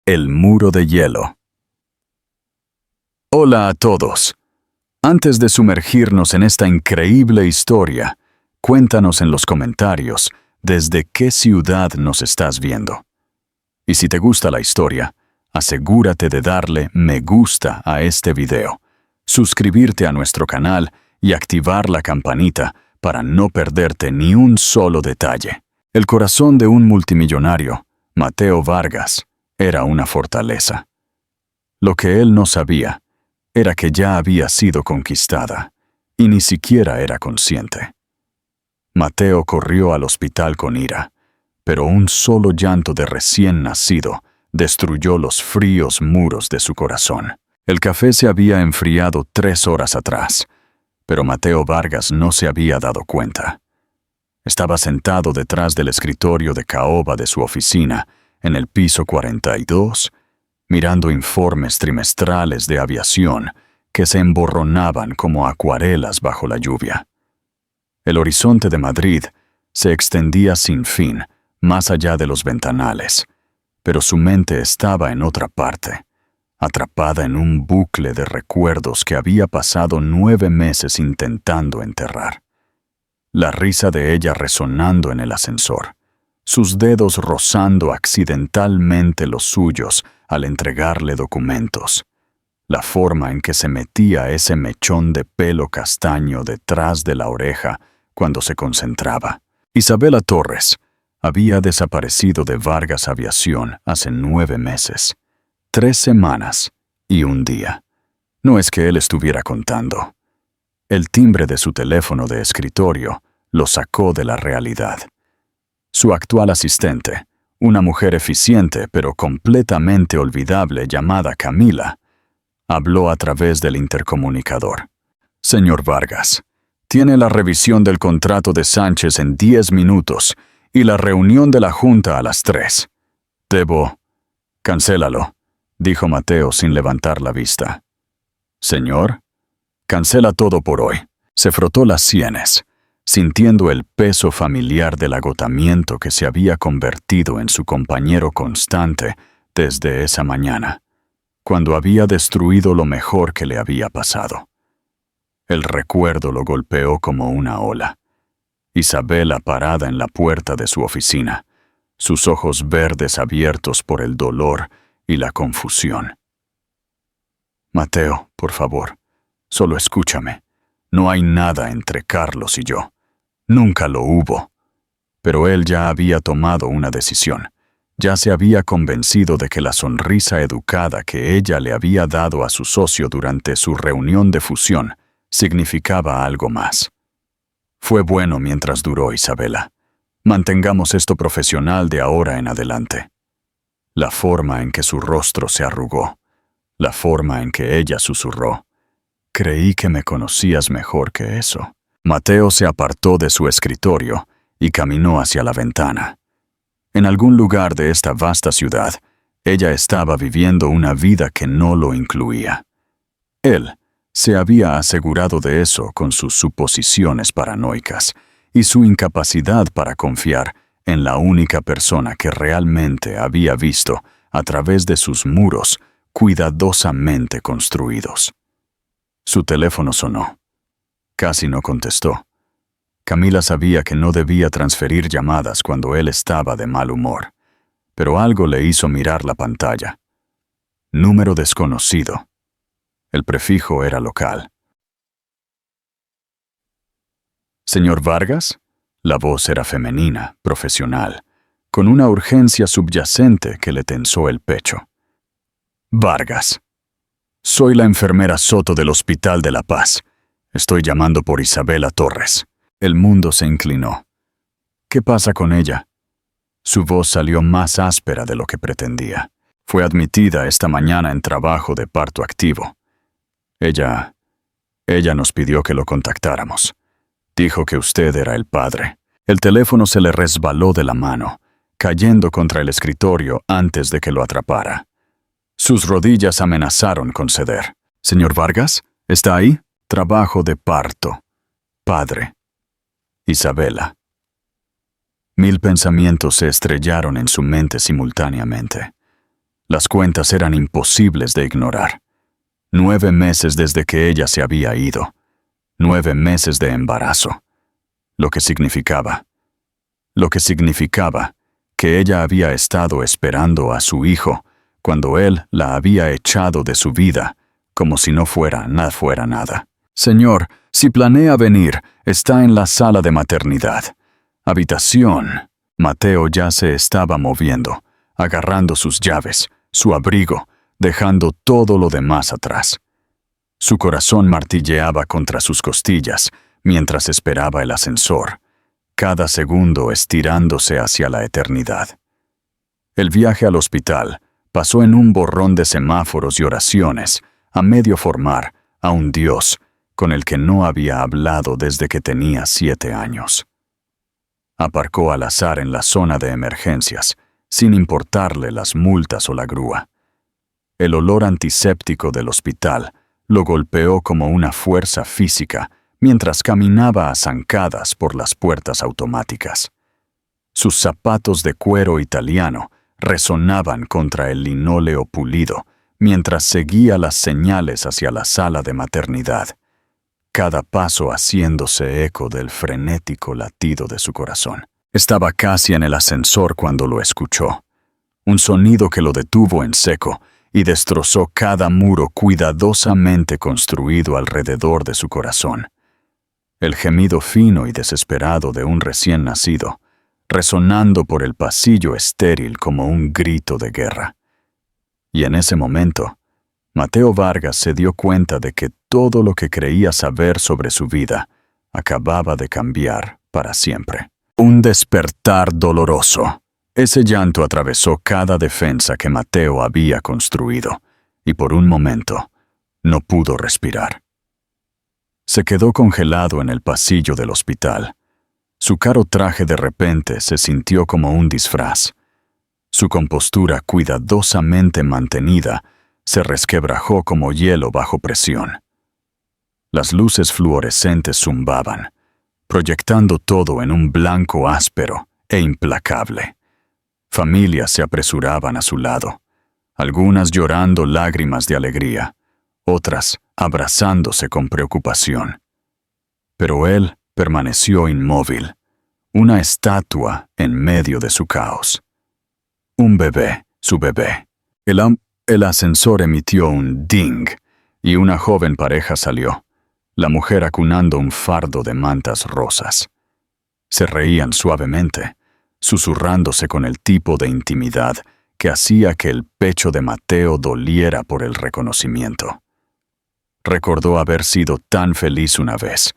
El muro de hielo. Hola a todos. Antes de sumergirnos en esta increíble historia, cuéntanos en los comentarios desde qué ciudad nos estás viendo. Y si te gusta la historia, asegúrate de darle me gusta a este video, suscribirte a nuestro canal y activar la campanita para no perderte ni un solo detalle. El corazón de un multimillonario, Mateo Vargas, era una fortaleza. Lo que él no sabía era que ya había sido conquistada y ni siquiera era consciente. Mateo corrió al hospital con ira, pero un solo llanto de recién nacido destruyó los fríos muros de su corazón. El café se había enfriado 3 horas atrás, pero Mateo Vargas no se había dado cuenta. Estaba sentado detrás del escritorio de caoba de su oficina, en el piso 42, mirando informes trimestrales de aviación que se emborronaban como acuarelas bajo la lluvia. El horizonte de Madrid se extendía sin fin, más allá de los ventanales, pero su mente estaba en otra parte, atrapada en un bucle de recuerdos que había pasado 9 meses intentando enterrar. La risa de ella resonando en el ascensor, sus dedos rozando accidentalmente los suyos al entregarle documentos, la forma en que se metía ese mechón de pelo castaño detrás de la oreja cuando se concentraba. Isabela Torres había desaparecido de Vargas Aviación hace 9 meses, 3 semanas y un día. No es que él estuviera contando. El timbre de su teléfono de escritorio lo sacó de la realidad. Su actual asistente, una mujer eficiente pero completamente olvidable llamada Camila, habló a través del intercomunicador. Señor Vargas, tiene la revisión del contrato de Sánchez en 10 minutos y la reunión de la Junta a las 3. Cancélalo, dijo Mateo sin levantar la vista. Señor, cancela todo por hoy. Se frotó las sienes, sintiendo el peso familiar del agotamiento que se había convertido en su compañero constante desde esa mañana, cuando había destruido lo mejor que le había pasado. El recuerdo lo golpeó como una ola. Isabela parada en la puerta de su oficina, sus ojos verdes abiertos por el dolor y la confusión. Mateo, por favor, solo escúchame. No hay nada entre Carlos y yo. Nunca lo hubo. Pero él ya había tomado una decisión. Ya se había convencido de que la sonrisa educada que ella le había dado a su socio durante su reunión de fusión significaba algo más. Fue bueno mientras duró, Isabela. Mantengamos esto profesional de ahora en adelante. La forma en que su rostro se arrugó, la forma en que ella susurró. Creí que me conocías mejor que eso. Mateo se apartó de su escritorio y caminó hacia la ventana. En algún lugar de esta vasta ciudad, ella estaba viviendo una vida que no lo incluía. Él se había asegurado de eso con sus suposiciones paranoicas y su incapacidad para confiar en la única persona que realmente había visto a través de sus muros cuidadosamente construidos. Su teléfono sonó. Casi no contestó. Camila sabía que no debía transferir llamadas cuando él estaba de mal humor, pero algo le hizo mirar la pantalla. Número desconocido. El prefijo era local. ¿Señor Vargas? La voz era femenina, profesional, con una urgencia subyacente que le tensó el pecho. Vargas. Soy la enfermera Soto del Hospital de La Paz. Estoy llamando por Isabela Torres. El mundo se inclinó. ¿Qué pasa con ella? Su voz salió más áspera de lo que pretendía. Fue admitida esta mañana en trabajo de parto activo. Ella nos pidió que lo contactáramos. Dijo que usted era el padre. El teléfono se le resbaló de la mano, cayendo contra el escritorio antes de que lo atrapara. Sus rodillas amenazaron con ceder. ¿Señor Vargas? ¿Está ahí? Trabajo de parto. Padre. Isabela. 1000 pensamientos se estrellaron en su mente simultáneamente. Las cuentas eran imposibles de ignorar. 9 meses desde que ella se había ido. 9 meses de embarazo. Lo que significaba que ella había estado esperando a su hijo cuando él la había echado de su vida, como si no fuera nada. Señor, si planea venir, está en la sala de maternidad. Habitación. Mateo ya se estaba moviendo, agarrando sus llaves, su abrigo, dejando todo lo demás atrás. Su corazón martilleaba contra sus costillas mientras esperaba el ascensor, cada segundo estirándose hacia la eternidad. El viaje al hospital pasó en un borrón de semáforos y oraciones, a medio formar a un Dios con el que no había hablado desde que tenía 7 años. Aparcó al azar en la zona de emergencias, sin importarle las multas o la grúa. El olor antiséptico del hospital lo golpeó como una fuerza física mientras caminaba a zancadas por las puertas automáticas. Sus zapatos de cuero italiano resonaban contra el linóleo pulido mientras seguía las señales hacia la sala de maternidad, cada paso haciéndose eco del frenético latido de su corazón. Estaba casi en el ascensor cuando lo escuchó, un sonido que lo detuvo en seco y destrozó cada muro cuidadosamente construido alrededor de su corazón. El gemido fino y desesperado de un recién nacido, resonando por el pasillo estéril como un grito de guerra. Y en ese momento, Mateo Vargas se dio cuenta de que todo lo que creía saber sobre su vida acababa de cambiar para siempre. Un despertar doloroso. Ese llanto atravesó cada defensa que Mateo había construido, y por un momento no pudo respirar. Se quedó congelado en el pasillo del hospital. Su caro traje de repente se sintió como un disfraz. Su compostura cuidadosamente mantenida se resquebrajó como hielo bajo presión. Las luces fluorescentes zumbaban, proyectando todo en un blanco áspero e implacable. Familias se apresuraban a su lado, algunas llorando lágrimas de alegría, otras abrazándose con preocupación. Pero él permaneció inmóvil, una estatua en medio de su caos. Un bebé, su bebé. El ascensor emitió un ding y una joven pareja salió, la mujer acunando un fardo de mantas rosas. Se reían suavemente, susurrándose con el tipo de intimidad que hacía que el pecho de Mateo doliera por el reconocimiento. Recordó haber sido tan feliz una vez,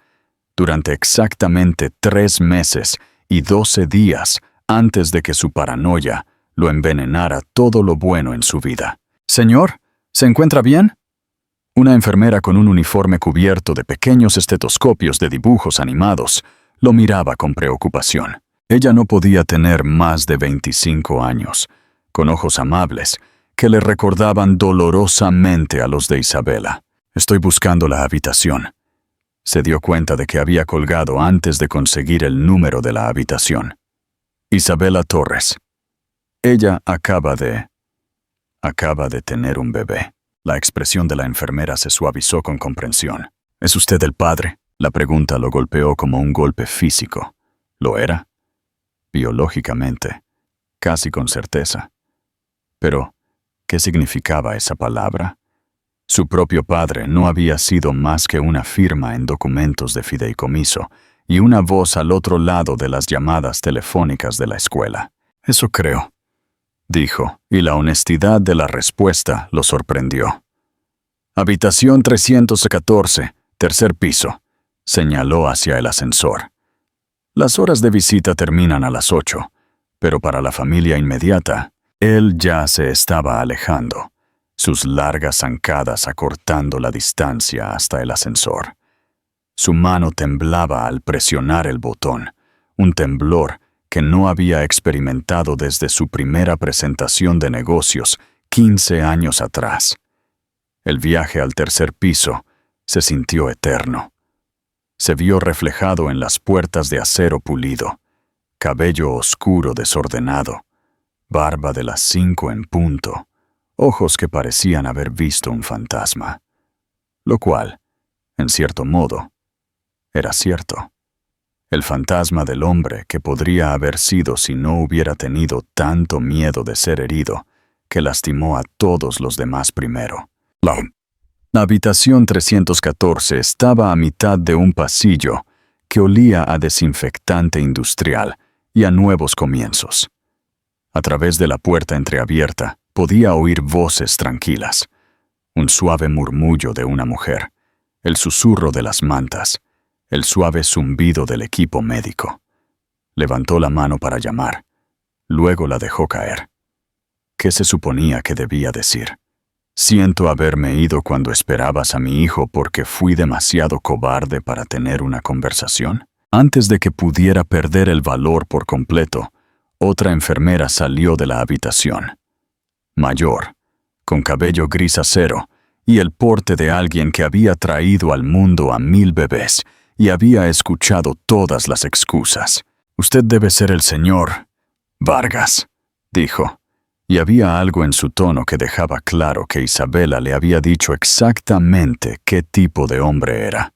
durante exactamente 3 meses y 12 días antes de que su paranoia lo envenenara todo lo bueno en su vida. «Señor, ¿se encuentra bien?» Una enfermera con un uniforme cubierto de pequeños estetoscopios de dibujos animados lo miraba con preocupación. Ella no podía tener más de 25 años, con ojos amables que le recordaban dolorosamente a los de Isabela. «Estoy buscando la habitación». Se dio cuenta de que había colgado antes de conseguir el número de la habitación. «Isabela Torres. Ella acaba de tener un bebé». La expresión de la enfermera se suavizó con comprensión. «¿Es usted el padre?» La pregunta lo golpeó como un golpe físico. ¿Lo era? Biológicamente, casi con certeza. Pero, ¿qué significaba esa palabra? Su propio padre no había sido más que una firma en documentos de fideicomiso y una voz al otro lado de las llamadas telefónicas de la escuela. «Eso creo», dijo, y la honestidad de la respuesta lo sorprendió. «Habitación 314, tercer piso», señaló hacia el ascensor. Las horas de visita terminan a las 8, pero para la familia inmediata, él ya se estaba alejando, sus largas zancadas acortando la distancia hasta el ascensor. Su mano temblaba al presionar el botón, un temblor que no había experimentado desde su primera presentación de negocios 15 años atrás. El viaje al tercer piso se sintió eterno. Se vio reflejado en las puertas de acero pulido, cabello oscuro desordenado, barba de las 5 en punto, ojos que parecían haber visto un fantasma, lo cual, en cierto modo, era cierto. El fantasma del hombre que podría haber sido si no hubiera tenido tanto miedo de ser herido, que lastimó a todos los demás primero. La habitación 314 estaba a mitad de un pasillo que olía a desinfectante industrial y a nuevos comienzos. A través de la puerta entreabierta podía oír voces tranquilas, un suave murmullo de una mujer, el susurro de las mantas, el suave zumbido del equipo médico. Levantó la mano para llamar, luego la dejó caer. ¿Qué se suponía que debía decir? Siento haberme ido cuando esperabas a mi hijo porque fui demasiado cobarde para tener una conversación. Antes de que pudiera perder el valor por completo, otra enfermera salió de la habitación. Mayor, con cabello gris acero y el porte de alguien que había traído al mundo a 1000 bebés y había escuchado todas las excusas. «Usted debe ser el señor Vargas», dijo. Y había algo en su tono que dejaba claro que Isabela le había dicho exactamente qué tipo de hombre era.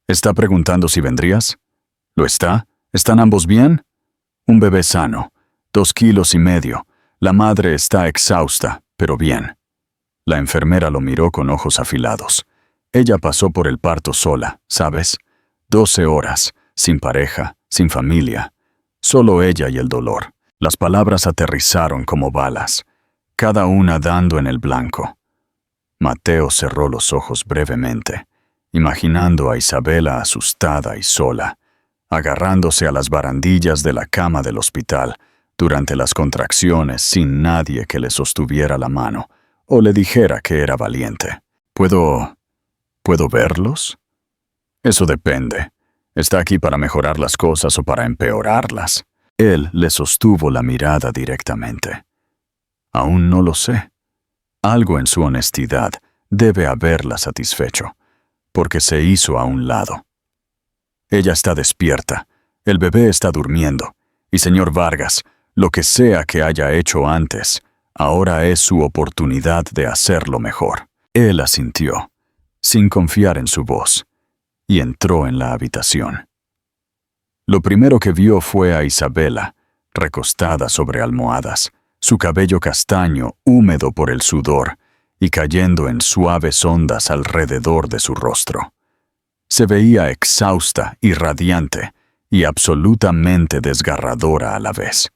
«¿Está preguntando si vendrías? ¿Lo está? ¿Están ambos bien?» «Un bebé sano, 2,5 kilos. La madre está exhausta, pero bien». La enfermera lo miró con ojos afilados. Ella pasó por el parto sola, ¿sabes? 12 horas, sin pareja, sin familia. Solo ella y el dolor. Las palabras aterrizaron como balas, cada una dando en el blanco. Mateo cerró los ojos brevemente, imaginando a Isabela asustada y sola, agarrándose a las barandillas de la cama del hospital durante las contracciones sin nadie que le sostuviera la mano o le dijera que era valiente. ¿Puedo verlos? Eso depende. ¿Está aquí para mejorar las cosas o para empeorarlas? Él le sostuvo la mirada directamente. Aún no lo sé. Algo en su honestidad debe haberla satisfecho, porque se hizo a un lado. Ella está despierta, el bebé está durmiendo, y señor Vargas, lo que sea que haya hecho antes, ahora es su oportunidad de hacerlo mejor. Él asintió, sin confiar en su voz, y entró en la habitación. Lo primero que vio fue a Isabela, recostada sobre almohadas, su cabello castaño húmedo por el sudor y cayendo en suaves ondas alrededor de su rostro. Se veía exhausta y radiante y absolutamente desgarradora a la vez.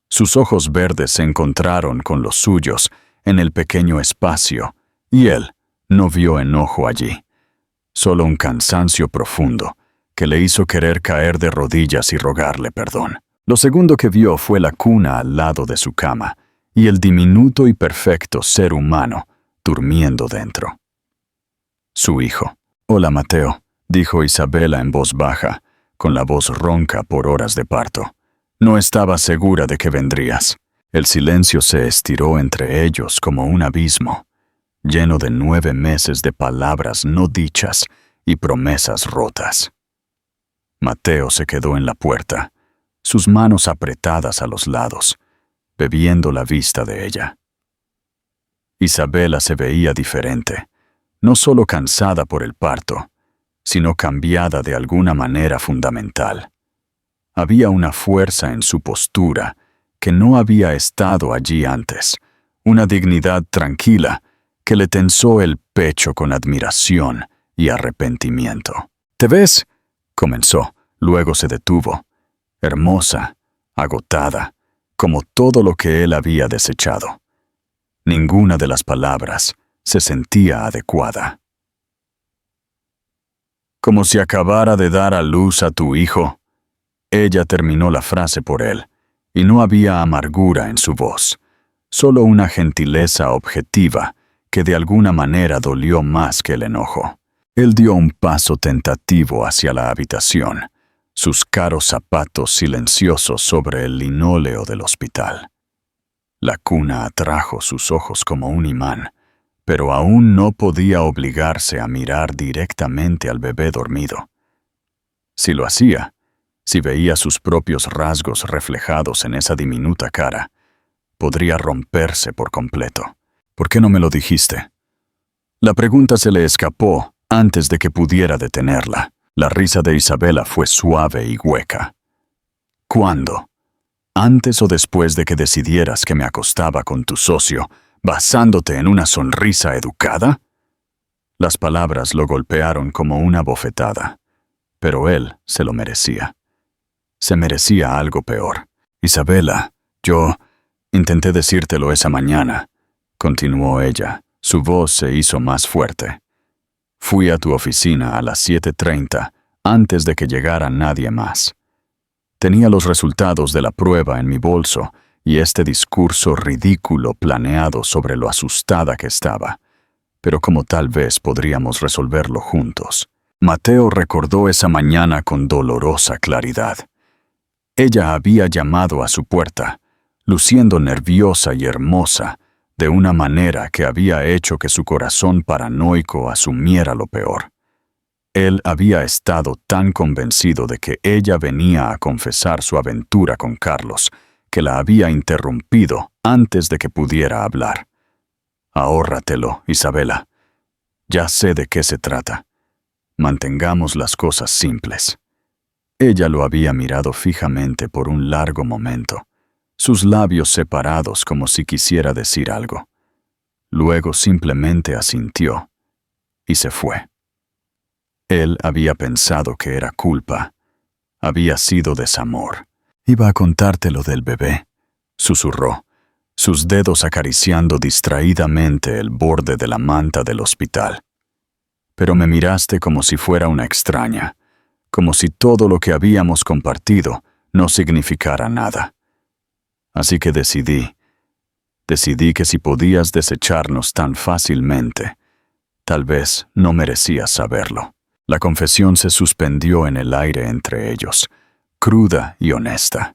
Sus ojos verdes se encontraron con los suyos en el pequeño espacio y él no vio enojo allí, solo un cansancio profundo que le hizo querer caer de rodillas y rogarle perdón. Lo segundo que vio fue la cuna al lado de su cama y el diminuto y perfecto ser humano durmiendo dentro. Su hijo. «Hola, Mateo», dijo Isabela en voz baja, con la voz ronca por horas de parto. «No estaba segura de que vendrías». El silencio se estiró entre ellos como un abismo, lleno de 9 meses de palabras no dichas y promesas rotas. Mateo se quedó en la puerta, sus manos apretadas a los lados, bebiendo la vista de ella. Isabela se veía diferente, no solo cansada por el parto, sino cambiada de alguna manera fundamental. Había una fuerza en su postura que no había estado allí antes, una dignidad tranquila que le tensó el pecho con admiración y arrepentimiento. «¿Te ves?», comenzó, luego se detuvo, hermosa, agotada, como todo lo que él había desechado. Ninguna de las palabras se sentía adecuada. «Como si acabara de dar a luz a tu hijo». Ella terminó la frase por él, y no había amargura en su voz, solo una gentileza objetiva que de alguna manera dolió más que el enojo. Él dio un paso tentativo hacia la habitación, sus caros zapatos silenciosos sobre el linóleo del hospital. La cuna atrajo sus ojos como un imán, pero aún no podía obligarse a mirar directamente al bebé dormido. Si lo hacía, si veía sus propios rasgos reflejados en esa diminuta cara, podría romperse por completo. ¿Por qué no me lo dijiste? La pregunta se le escapó antes de que pudiera detenerla. La risa de Isabela fue suave y hueca. ¿Cuándo? ¿Antes o después de que decidieras que me acostaba con tu socio, basándote en una sonrisa educada? Las palabras lo golpearon como una bofetada, pero él se lo merecía. Se merecía algo peor. Isabela, yo intenté decírtelo esa mañana, continuó ella. Su voz se hizo más fuerte. Fui a tu oficina a las 7:30 antes de que llegara nadie más. Tenía los resultados de la prueba en mi bolso y este discurso ridículo planeado sobre lo asustada que estaba, pero como tal vez podríamos resolverlo juntos. Mateo recordó esa mañana con dolorosa claridad. Ella había llamado a su puerta, luciendo nerviosa y hermosa, de una manera que había hecho que su corazón paranoico asumiera lo peor. Él había estado tan convencido de que ella venía a confesar su aventura con Carlos, que la había interrumpido antes de que pudiera hablar. Ahórratelo, Isabela. Ya sé de qué se trata. Mantengamos las cosas simples. Ella lo había mirado fijamente por un largo momento, sus labios separados como si quisiera decir algo. Luego simplemente asintió y se fue. Él había pensado que era culpa. Había sido desamor. Iba a contarte lo del bebé, susurró, sus dedos acariciando distraídamente el borde de la manta del hospital. Pero me miraste como si fuera una extraña, como si todo lo que habíamos compartido no significara nada. Así que decidí que si podías desecharnos tan fácilmente, tal vez no merecías saberlo. La confesión se suspendió en el aire entre ellos, cruda y honesta.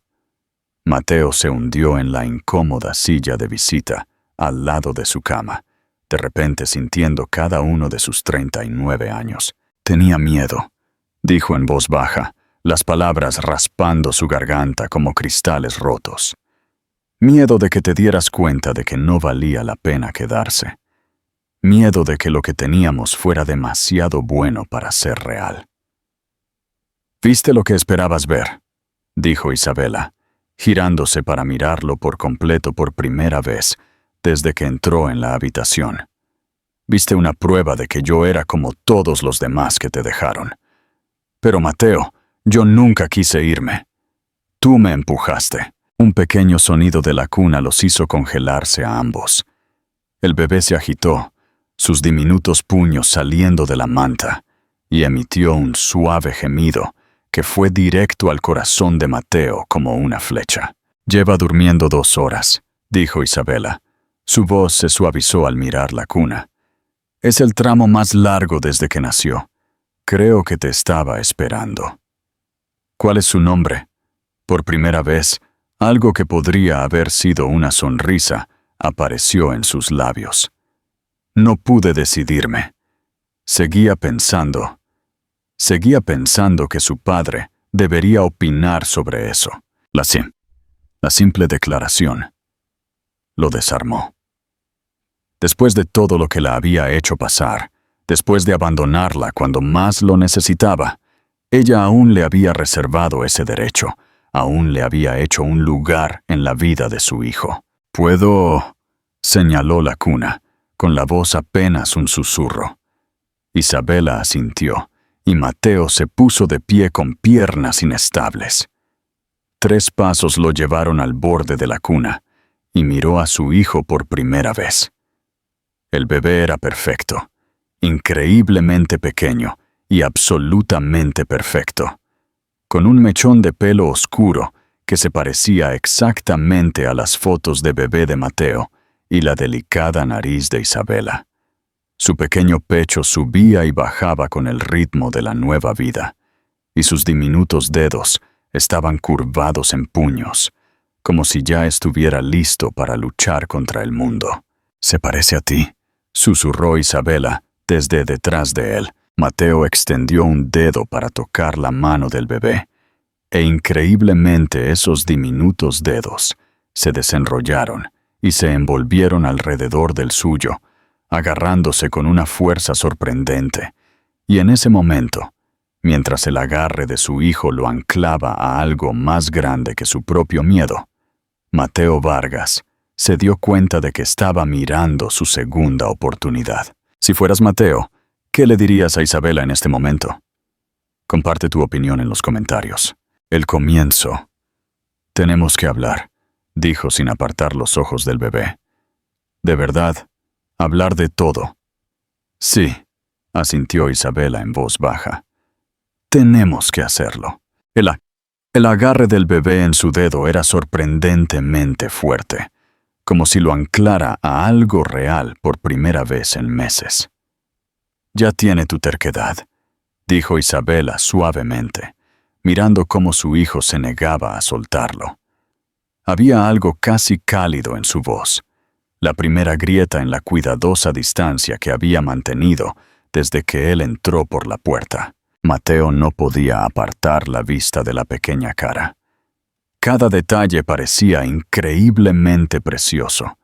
Mateo se hundió en la incómoda silla de visita, al lado de su cama, de repente sintiendo cada uno de sus 39 años. Tenía miedo, dijo en voz baja, las palabras raspando su garganta como cristales rotos. Miedo de que te dieras cuenta de que no valía la pena quedarse. Miedo de que lo que teníamos fuera demasiado bueno para ser real. «¿Viste lo que esperabas ver?», dijo Isabela, girándose para mirarlo por completo por primera vez desde que entró en la habitación. «Viste una prueba de que yo era como todos los demás que te dejaron. Pero Mateo, yo nunca quise irme. Tú me empujaste». Un pequeño sonido de la cuna los hizo congelarse a ambos. El bebé se agitó, sus diminutos puños saliendo de la manta, y emitió un suave gemido que fue directo al corazón de Mateo como una flecha. «Lleva durmiendo 2 horas», dijo Isabela. Su voz se suavizó al mirar la cuna. «Es el tramo más largo desde que nació. Creo que te estaba esperando». «¿Cuál es su nombre?». Por primera vez, algo que podría haber sido una sonrisa apareció en sus labios. No pude decidirme. Seguía pensando que su padre debería opinar sobre eso. La simple declaración lo desarmó. Después de todo lo que la había hecho pasar, después de abandonarla cuando más lo necesitaba, ella aún le había reservado ese derecho. Aún le había hecho un lugar en la vida de su hijo. «¿Puedo?», señaló la cuna, con la voz apenas un susurro. Isabela asintió, y Mateo se puso de pie con piernas inestables. 3 pasos lo llevaron al borde de la cuna, y miró a su hijo por primera vez. El bebé era perfecto, increíblemente pequeño y absolutamente perfecto, con un mechón de pelo oscuro que se parecía exactamente a las fotos de bebé de Mateo y la delicada nariz de Isabela. Su pequeño pecho subía y bajaba con el ritmo de la nueva vida, y sus diminutos dedos estaban curvados en puños, como si ya estuviera listo para luchar contra el mundo. «Se parece a ti», susurró Isabela desde detrás de él. Mateo extendió un dedo para tocar la mano del bebé, e increíblemente esos diminutos dedos se desenrollaron y se envolvieron alrededor del suyo, agarrándose con una fuerza sorprendente. Y en ese momento, mientras el agarre de su hijo lo anclaba a algo más grande que su propio miedo, Mateo Vargas se dio cuenta de que estaba mirando su segunda oportunidad. Si fueras Mateo, ¿qué le dirías a Isabela en este momento? Comparte tu opinión en los comentarios. El comienzo. Tenemos que hablar, dijo sin apartar los ojos del bebé. De verdad, hablar de todo. Sí, asintió Isabela en voz baja. Tenemos que hacerlo. El agarre del bebé en su dedo era sorprendentemente fuerte, como si lo anclara a algo real por primera vez en meses. Ya tiene tu terquedad, dijo Isabela suavemente, mirando cómo su hijo se negaba a soltarlo. Había algo casi cálido en su voz, la primera grieta en la cuidadosa distancia que había mantenido desde que él entró por la puerta. Mateo no podía apartar la vista de la pequeña cara. Cada detalle parecía increíblemente precioso.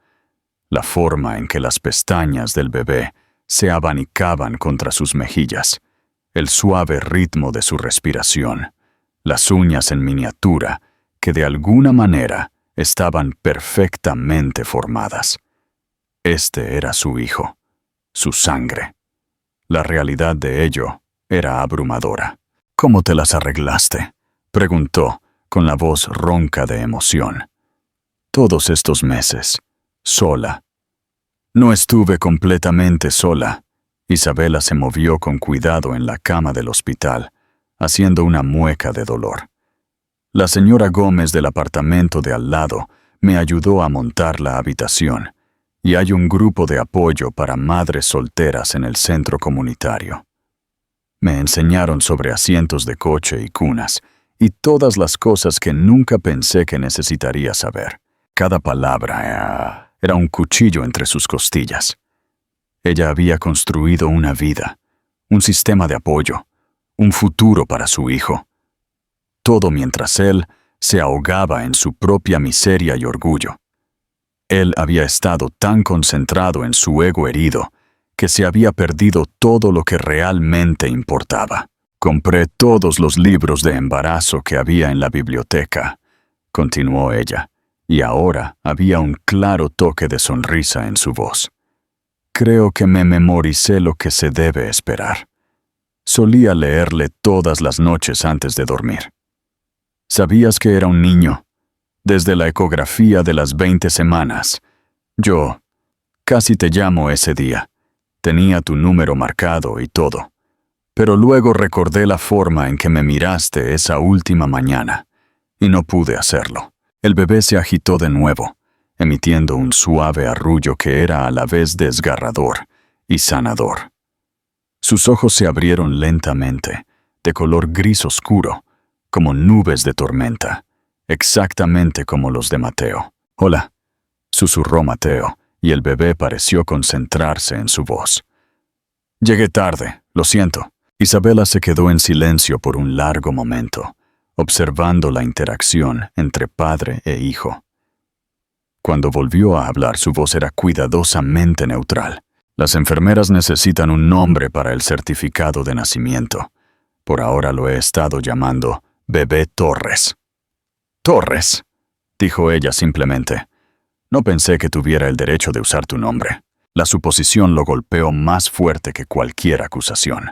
La forma en que las pestañas del bebé se abanicaban contra sus mejillas, el suave ritmo de su respiración, las uñas en miniatura que de alguna manera estaban perfectamente formadas. Este era su hijo, su sangre. La realidad de ello era abrumadora. ¿Cómo te las arreglaste?, preguntó, con la voz ronca de emoción. Todos estos meses, sola. No estuve completamente sola. Isabela se movió con cuidado en la cama del hospital, haciendo una mueca de dolor. La señora Gómez del apartamento de al lado me ayudó a montar la habitación, y hay un grupo de apoyo para madres solteras en el centro comunitario. Me enseñaron sobre asientos de coche y cunas, y todas las cosas que nunca pensé que necesitaría saber. Cada palabra era un cuchillo entre sus costillas. Ella había construido una vida, un sistema de apoyo, un futuro para su hijo. Todo mientras él se ahogaba en su propia miseria y orgullo. Él había estado tan concentrado en su ego herido que se había perdido todo lo que realmente importaba. Compré todos los libros de embarazo que había en la biblioteca, continuó ella, y ahora había un claro toque de sonrisa en su voz. Creo que me memoricé lo que se debe esperar. Solía leerle todas las noches antes de dormir. ¿Sabías que era un niño? Desde la ecografía de las 20 semanas. Yo casi te llamo ese día. Tenía tu número marcado y todo. Pero luego recordé la forma en que me miraste esa última mañana, y no pude hacerlo. El bebé se agitó de nuevo, emitiendo un suave arrullo que era a la vez desgarrador y sanador. Sus ojos se abrieron lentamente, de color gris oscuro, como nubes de tormenta, exactamente como los de Mateo. «Hola», susurró Mateo, y el bebé pareció concentrarse en su voz. «Llegué tarde, lo siento». Isabela se quedó en silencio por un largo momento, observando la interacción entre padre e hijo. Cuando volvió a hablar, su voz era cuidadosamente neutral. «Las enfermeras necesitan un nombre para el certificado de nacimiento. Por ahora lo he estado llamando Bebé Torres». «Torres», dijo ella simplemente. «No pensé que tuviera el derecho de usar tu nombre». La suposición lo golpeó más fuerte que cualquier acusación.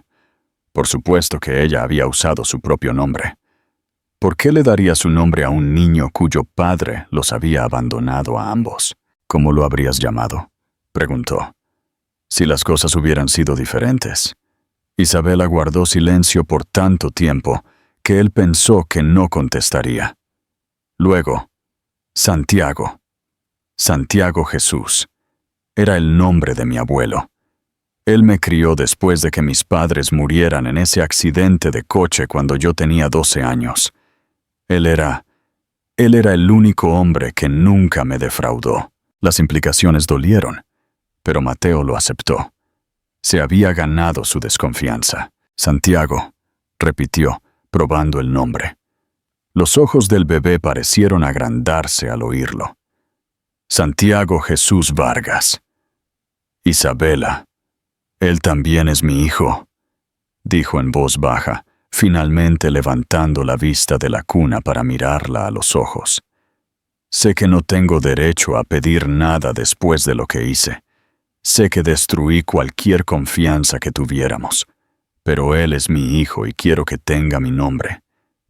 Por supuesto que ella había usado su propio nombre. ¿Por qué le daría su nombre a un niño cuyo padre los había abandonado a ambos? «¿Cómo lo habrías llamado?», preguntó. «Si las cosas hubieran sido diferentes». Isabela guardó silencio por tanto tiempo que él pensó que no contestaría. Luego, Santiago. Santiago Jesús. Era el nombre de mi abuelo. Él me crió después de que mis padres murieran en ese accidente de coche cuando yo tenía 12 años. Él era el único hombre que nunca me defraudó. Las implicaciones dolieron, pero Mateo lo aceptó. Se había ganado su desconfianza. «Santiago», repitió, probando el nombre. Los ojos del bebé parecieron agrandarse al oírlo. Santiago Jesús Vargas. Isabela, él también es mi hijo, dijo en voz baja, finalmente levantando la vista de la cuna para mirarla a los ojos. Sé que no tengo derecho a pedir nada después de lo que hice. Sé que destruí cualquier confianza que tuviéramos, pero él es mi hijo y quiero que tenga mi nombre.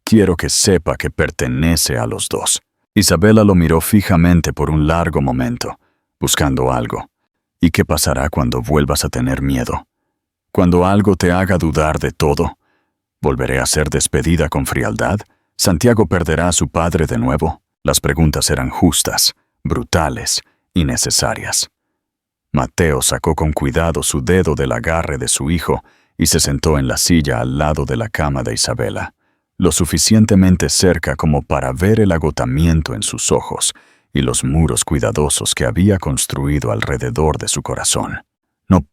Quiero que sepa que pertenece a los dos. Isabela lo miró fijamente por un largo momento, buscando algo. ¿Y qué pasará cuando vuelvas a tener miedo? Cuando algo te haga dudar de todo. ¿Volveré a ser despedida con frialdad? ¿Santiago perderá a su padre de nuevo? Las preguntas eran justas, brutales y necesarias. Mateo sacó con cuidado su dedo del agarre de su hijo y se sentó en la silla al lado de la cama de Isabela, lo suficientemente cerca como para ver el agotamiento en sus ojos y los muros cuidadosos que había construido alrededor de su corazón. No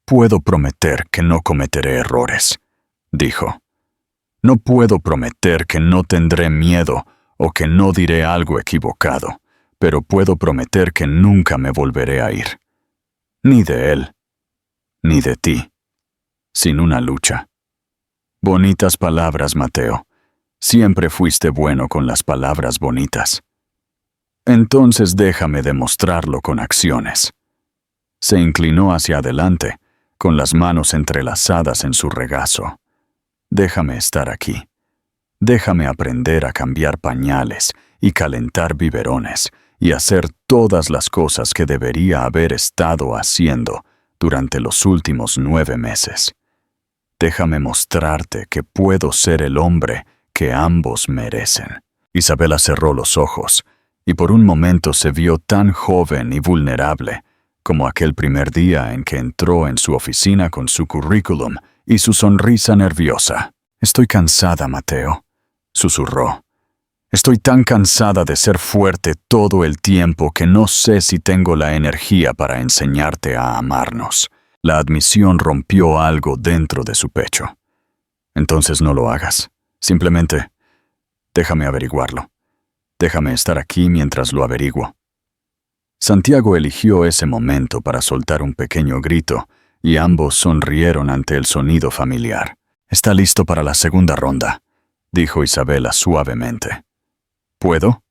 puedo prometer que no cometeré errores, dijo. No puedo prometer que no tendré miedo o que no diré algo equivocado, pero puedo prometer que nunca me volveré a ir. Ni de él, ni de ti, sin una lucha. Bonitas palabras, Mateo. Siempre fuiste bueno con las palabras bonitas. Entonces déjame demostrarlo con acciones. Se inclinó hacia adelante, con las manos entrelazadas en su regazo. Déjame estar aquí. Déjame aprender a cambiar pañales y calentar biberones y hacer todas las cosas que debería haber estado haciendo durante los últimos 9 meses. Déjame mostrarte que puedo ser el hombre que ambos merecen. Isabela cerró los ojos y por un momento se vio tan joven y vulnerable como aquel primer día en que entró en su oficina con su currículum y su sonrisa nerviosa. «Estoy cansada, Mateo», susurró. «Estoy tan cansada de ser fuerte todo el tiempo que no sé si tengo la energía para enseñarte a amarnos». La admisión rompió algo dentro de su pecho. «Entonces no lo hagas. Simplemente, déjame averiguarlo. Déjame estar aquí mientras lo averiguo». Santiago eligió ese momento para soltar un pequeño grito y ambos sonrieron ante el sonido familiar. «Está listo para la segunda ronda», dijo Isabela suavemente. «¿Puedo?»,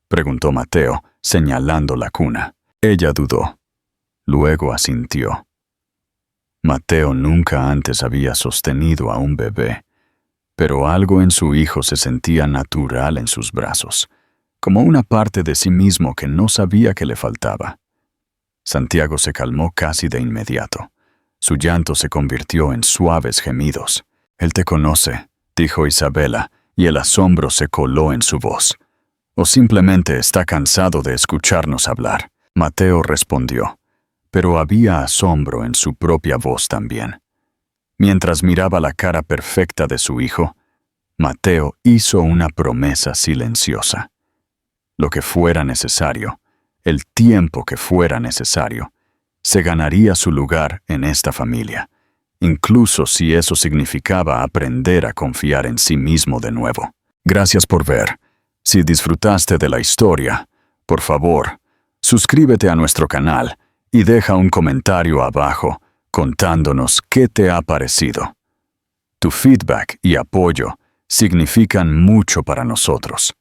preguntó Mateo, señalando la cuna. Ella dudó. Luego asintió. Mateo nunca antes había sostenido a un bebé, pero algo en su hijo se sentía natural en sus brazos, como una parte de sí mismo que no sabía que le faltaba. Santiago se calmó casi de inmediato. Su llanto se convirtió en suaves gemidos. «Él te conoce», dijo Isabela, y el asombro se coló en su voz. «O simplemente está cansado de escucharnos hablar». Mateo respondió, pero había asombro en su propia voz también. Mientras miraba la cara perfecta de su hijo, Mateo hizo una promesa silenciosa. Lo que fuera necesario, el tiempo que fuera necesario, se ganaría su lugar en esta familia, incluso si eso significaba aprender a confiar en sí mismo de nuevo. Gracias por ver. Si disfrutaste de la historia, por favor, suscríbete a nuestro canal y deja un comentario abajo contándonos qué te ha parecido. Tu feedback y apoyo significan mucho para nosotros.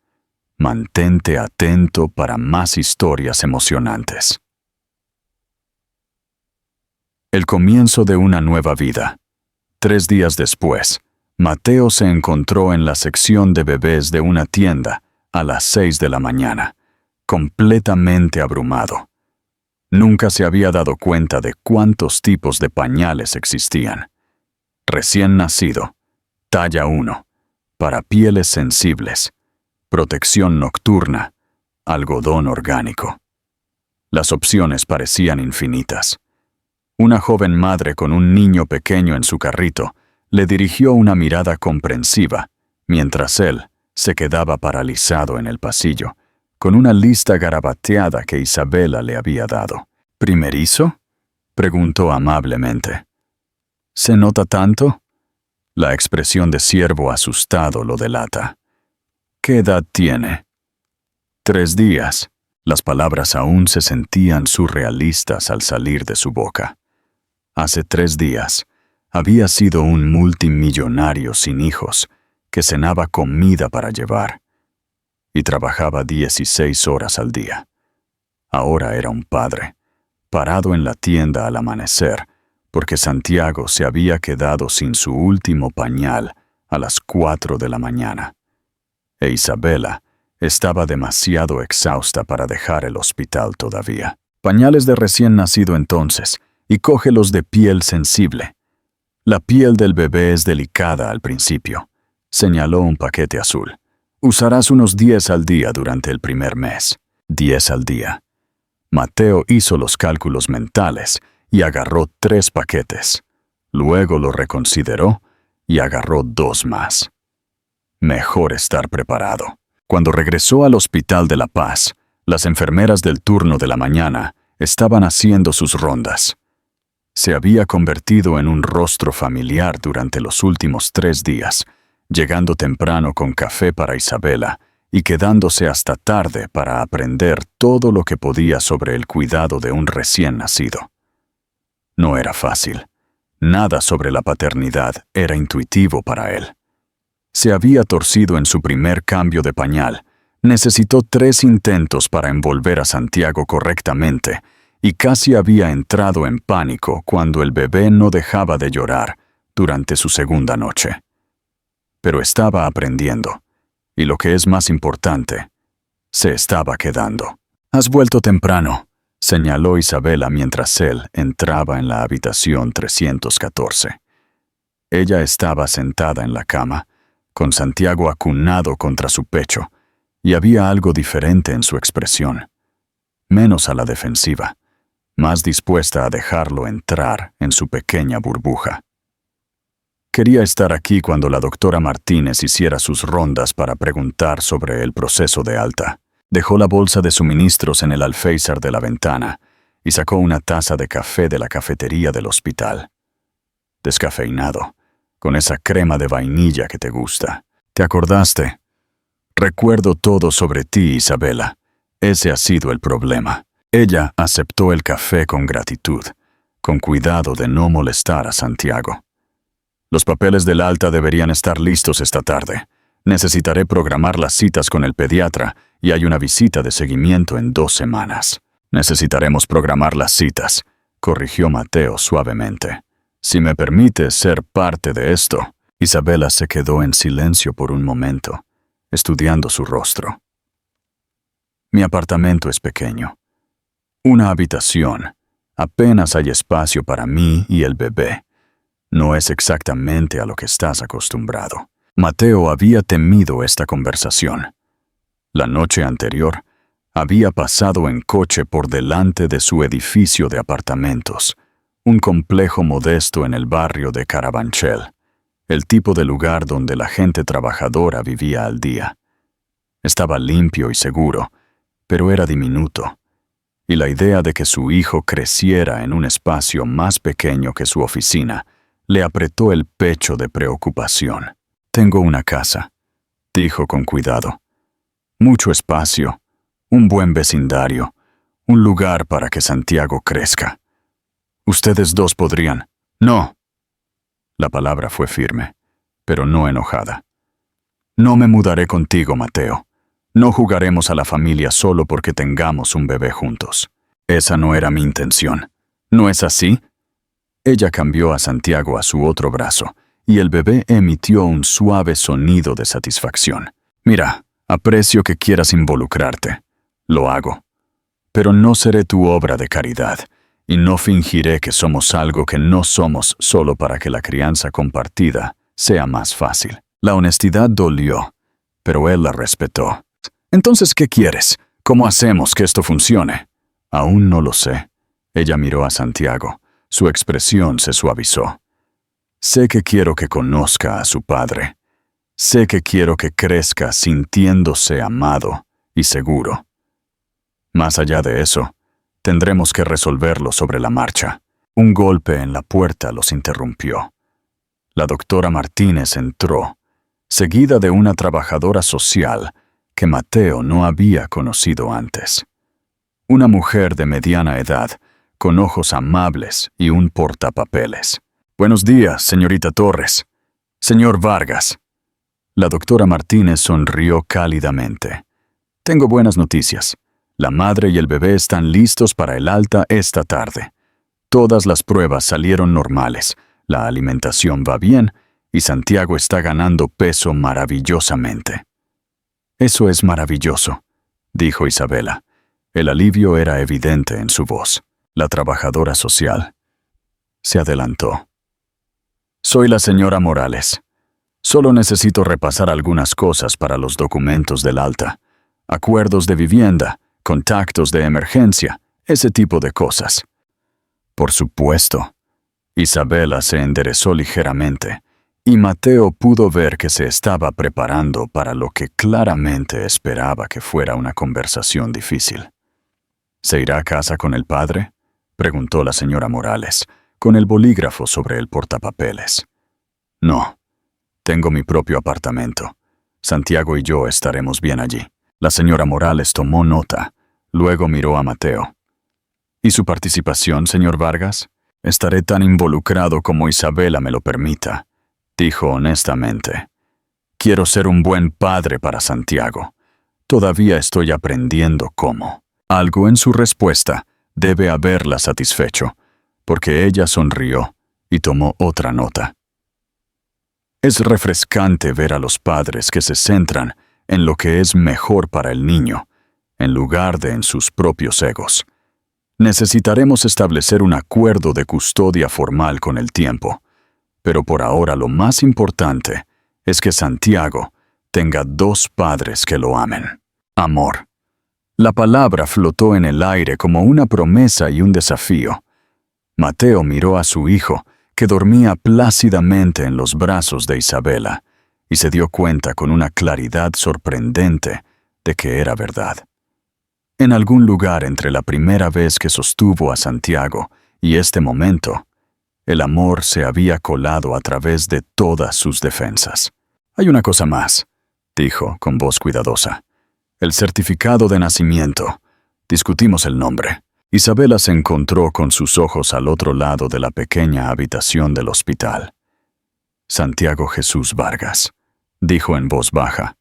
Mantente atento para más historias emocionantes. El comienzo de una nueva vida. 3 días después, Mateo se encontró en la sección de bebés de una tienda a las 6 de la mañana, completamente abrumado. Nunca se había dado cuenta de cuántos tipos de pañales existían. Recién nacido, talla 1, para pieles sensibles, protección nocturna, algodón orgánico. Las opciones parecían infinitas. Una joven madre con un niño pequeño en su carrito le dirigió una mirada comprensiva, mientras él se quedaba paralizado en el pasillo, con una lista garabateada que Isabela le había dado. «¿Primerizo?», preguntó amablemente. «¿Se nota tanto?». La expresión de ciervo asustado lo delata. «¿Qué edad tiene?». «3 días», Las palabras aún se sentían surrealistas al salir de su boca. Hace 3 días, había sido un multimillonario sin hijos que cenaba comida para llevar y trabajaba 16 horas al día. Ahora era un padre, parado en la tienda al amanecer, porque Santiago se había quedado sin su último pañal a las 4 de la mañana. E Isabela estaba demasiado exhausta para dejar el hospital todavía. Pañales de recién nacido entonces, y cógelos de piel sensible. La piel del bebé es delicada al principio, señaló un paquete azul. Usarás unos 10 al día durante el primer mes. 10 al día. Mateo hizo los cálculos mentales y agarró 3 paquetes. Luego lo reconsideró y agarró 2 más. Mejor estar preparado. Cuando regresó al Hospital de La Paz, las enfermeras del turno de la mañana estaban haciendo sus rondas. Se había convertido en un rostro familiar durante los últimos 3 días, llegando temprano con café para Isabela y quedándose hasta tarde para aprender todo lo que podía sobre el cuidado de un recién nacido. No era fácil. Nada sobre la paternidad era intuitivo para él. Se había torcido en su primer cambio de pañal. Necesitó 3 intentos para envolver a Santiago correctamente y casi había entrado en pánico cuando el bebé no dejaba de llorar durante su segunda noche. Pero estaba aprendiendo, y lo que es más importante, se estaba quedando. «Has vuelto temprano», señaló Isabela mientras él entraba en la habitación 314. Ella estaba sentada en la cama, con Santiago acunado contra su pecho, y había algo diferente en su expresión. Menos a la defensiva, más dispuesta a dejarlo entrar en su pequeña burbuja. Quería estar aquí cuando la doctora Martínez hiciera sus rondas para preguntar sobre el proceso de alta. Dejó la bolsa de suministros en el alféizar de la ventana y sacó una taza de café de la cafetería del hospital. Descafeinado, con esa crema de vainilla que te gusta. ¿Te acordaste? Recuerdo todo sobre ti, Isabela. Ese ha sido el problema. Ella aceptó el café con gratitud, con cuidado de no molestar a Santiago. Los papeles del alta deberían estar listos esta tarde. Necesitaré programar las citas con el pediatra y hay una visita de seguimiento en 2 semanas. Necesitaremos programar las citas, corrigió Mateo suavemente. Si me permites ser parte de esto. Isabela se quedó en silencio por un momento, estudiando su rostro. Mi apartamento es pequeño. Una habitación. Apenas hay espacio para mí y el bebé. No es exactamente a lo que estás acostumbrado. Mateo había temido esta conversación. La noche anterior, había pasado en coche por delante de su edificio de apartamentos, un complejo modesto en el barrio de Carabanchel, el tipo de lugar donde la gente trabajadora vivía al día. Estaba limpio y seguro, pero era diminuto, y la idea de que su hijo creciera en un espacio más pequeño que su oficina le apretó el pecho de preocupación. «Tengo una casa», dijo con cuidado. «Mucho espacio, un buen vecindario, un lugar para que Santiago crezca. Ustedes 2 podrían». «No». La palabra fue firme, pero no enojada. «No me mudaré contigo, Mateo. No jugaremos a la familia solo porque tengamos un bebé juntos. Esa no era mi intención. ¿No es así?» Ella cambió a Santiago a su otro brazo, y el bebé emitió un suave sonido de satisfacción. «Mira, aprecio que quieras involucrarte. Lo hago. Pero no seré tu obra de caridad, y no fingiré que somos algo que no somos solo para que la crianza compartida sea más fácil». La honestidad dolió, pero él la respetó. «Entonces, ¿qué quieres? ¿Cómo hacemos que esto funcione?» «Aún no lo sé». Ella miró a Santiago. Su expresión se suavizó. «Sé que quiero que conozca a su padre. Sé que quiero que crezca sintiéndose amado y seguro. Más allá de eso, tendremos que resolverlo sobre la marcha». Un golpe en la puerta los interrumpió. La doctora Martínez entró, seguida de una trabajadora social que Mateo no había conocido antes. Una mujer de mediana edad, con ojos amables y un portapapeles. «Buenos días, señorita Torres. Señor Vargas». La doctora Martínez sonrió cálidamente. «Tengo buenas noticias. La madre y el bebé están listos para el alta esta tarde. Todas las pruebas salieron normales, la alimentación va bien y Santiago está ganando peso maravillosamente». «Eso es maravilloso», dijo Isabela. El alivio era evidente en su voz. La trabajadora social se adelantó. «Soy la señora Morales. Solo necesito repasar algunas cosas para los documentos del alta. Acuerdos de vivienda, contactos de emergencia, ese tipo de cosas». «Por supuesto». Isabela se enderezó ligeramente, y Mateo pudo ver que se estaba preparando para lo que claramente esperaba que fuera una conversación difícil. «¿Se irá a casa con el padre?», preguntó la señora Morales, con el bolígrafo sobre el portapapeles. «No. Tengo mi propio apartamento. Santiago y yo estaremos bien allí». La señora Morales tomó nota, luego miró a Mateo. «¿Y su participación, señor Vargas?» «Estaré tan involucrado como Isabela me lo permita», dijo honestamente. «Quiero ser un buen padre para Santiago. Todavía estoy aprendiendo cómo». Algo en su respuesta debe haberla satisfecho, porque ella sonrió y tomó otra nota. «Es refrescante ver a los padres que se centran en lo que es mejor para el niño, en lugar de en sus propios egos. Necesitaremos establecer un acuerdo de custodia formal con el tiempo, pero por ahora lo más importante es que Santiago tenga 2 padres que lo amen. Amor». La palabra flotó en el aire como una promesa y un desafío. Mateo miró a su hijo, que dormía plácidamente en los brazos de Isabela, y se dio cuenta con una claridad sorprendente de que era verdad. En algún lugar entre la primera vez que sostuvo a Santiago y este momento, el amor se había colado a través de todas sus defensas. «Hay una cosa más», dijo con voz cuidadosa. «El certificado de nacimiento. Discutimos el nombre». Isabela se encontró con sus ojos al otro lado de la pequeña habitación del hospital. «Santiago Jesús Vargas», dijo en voz baja.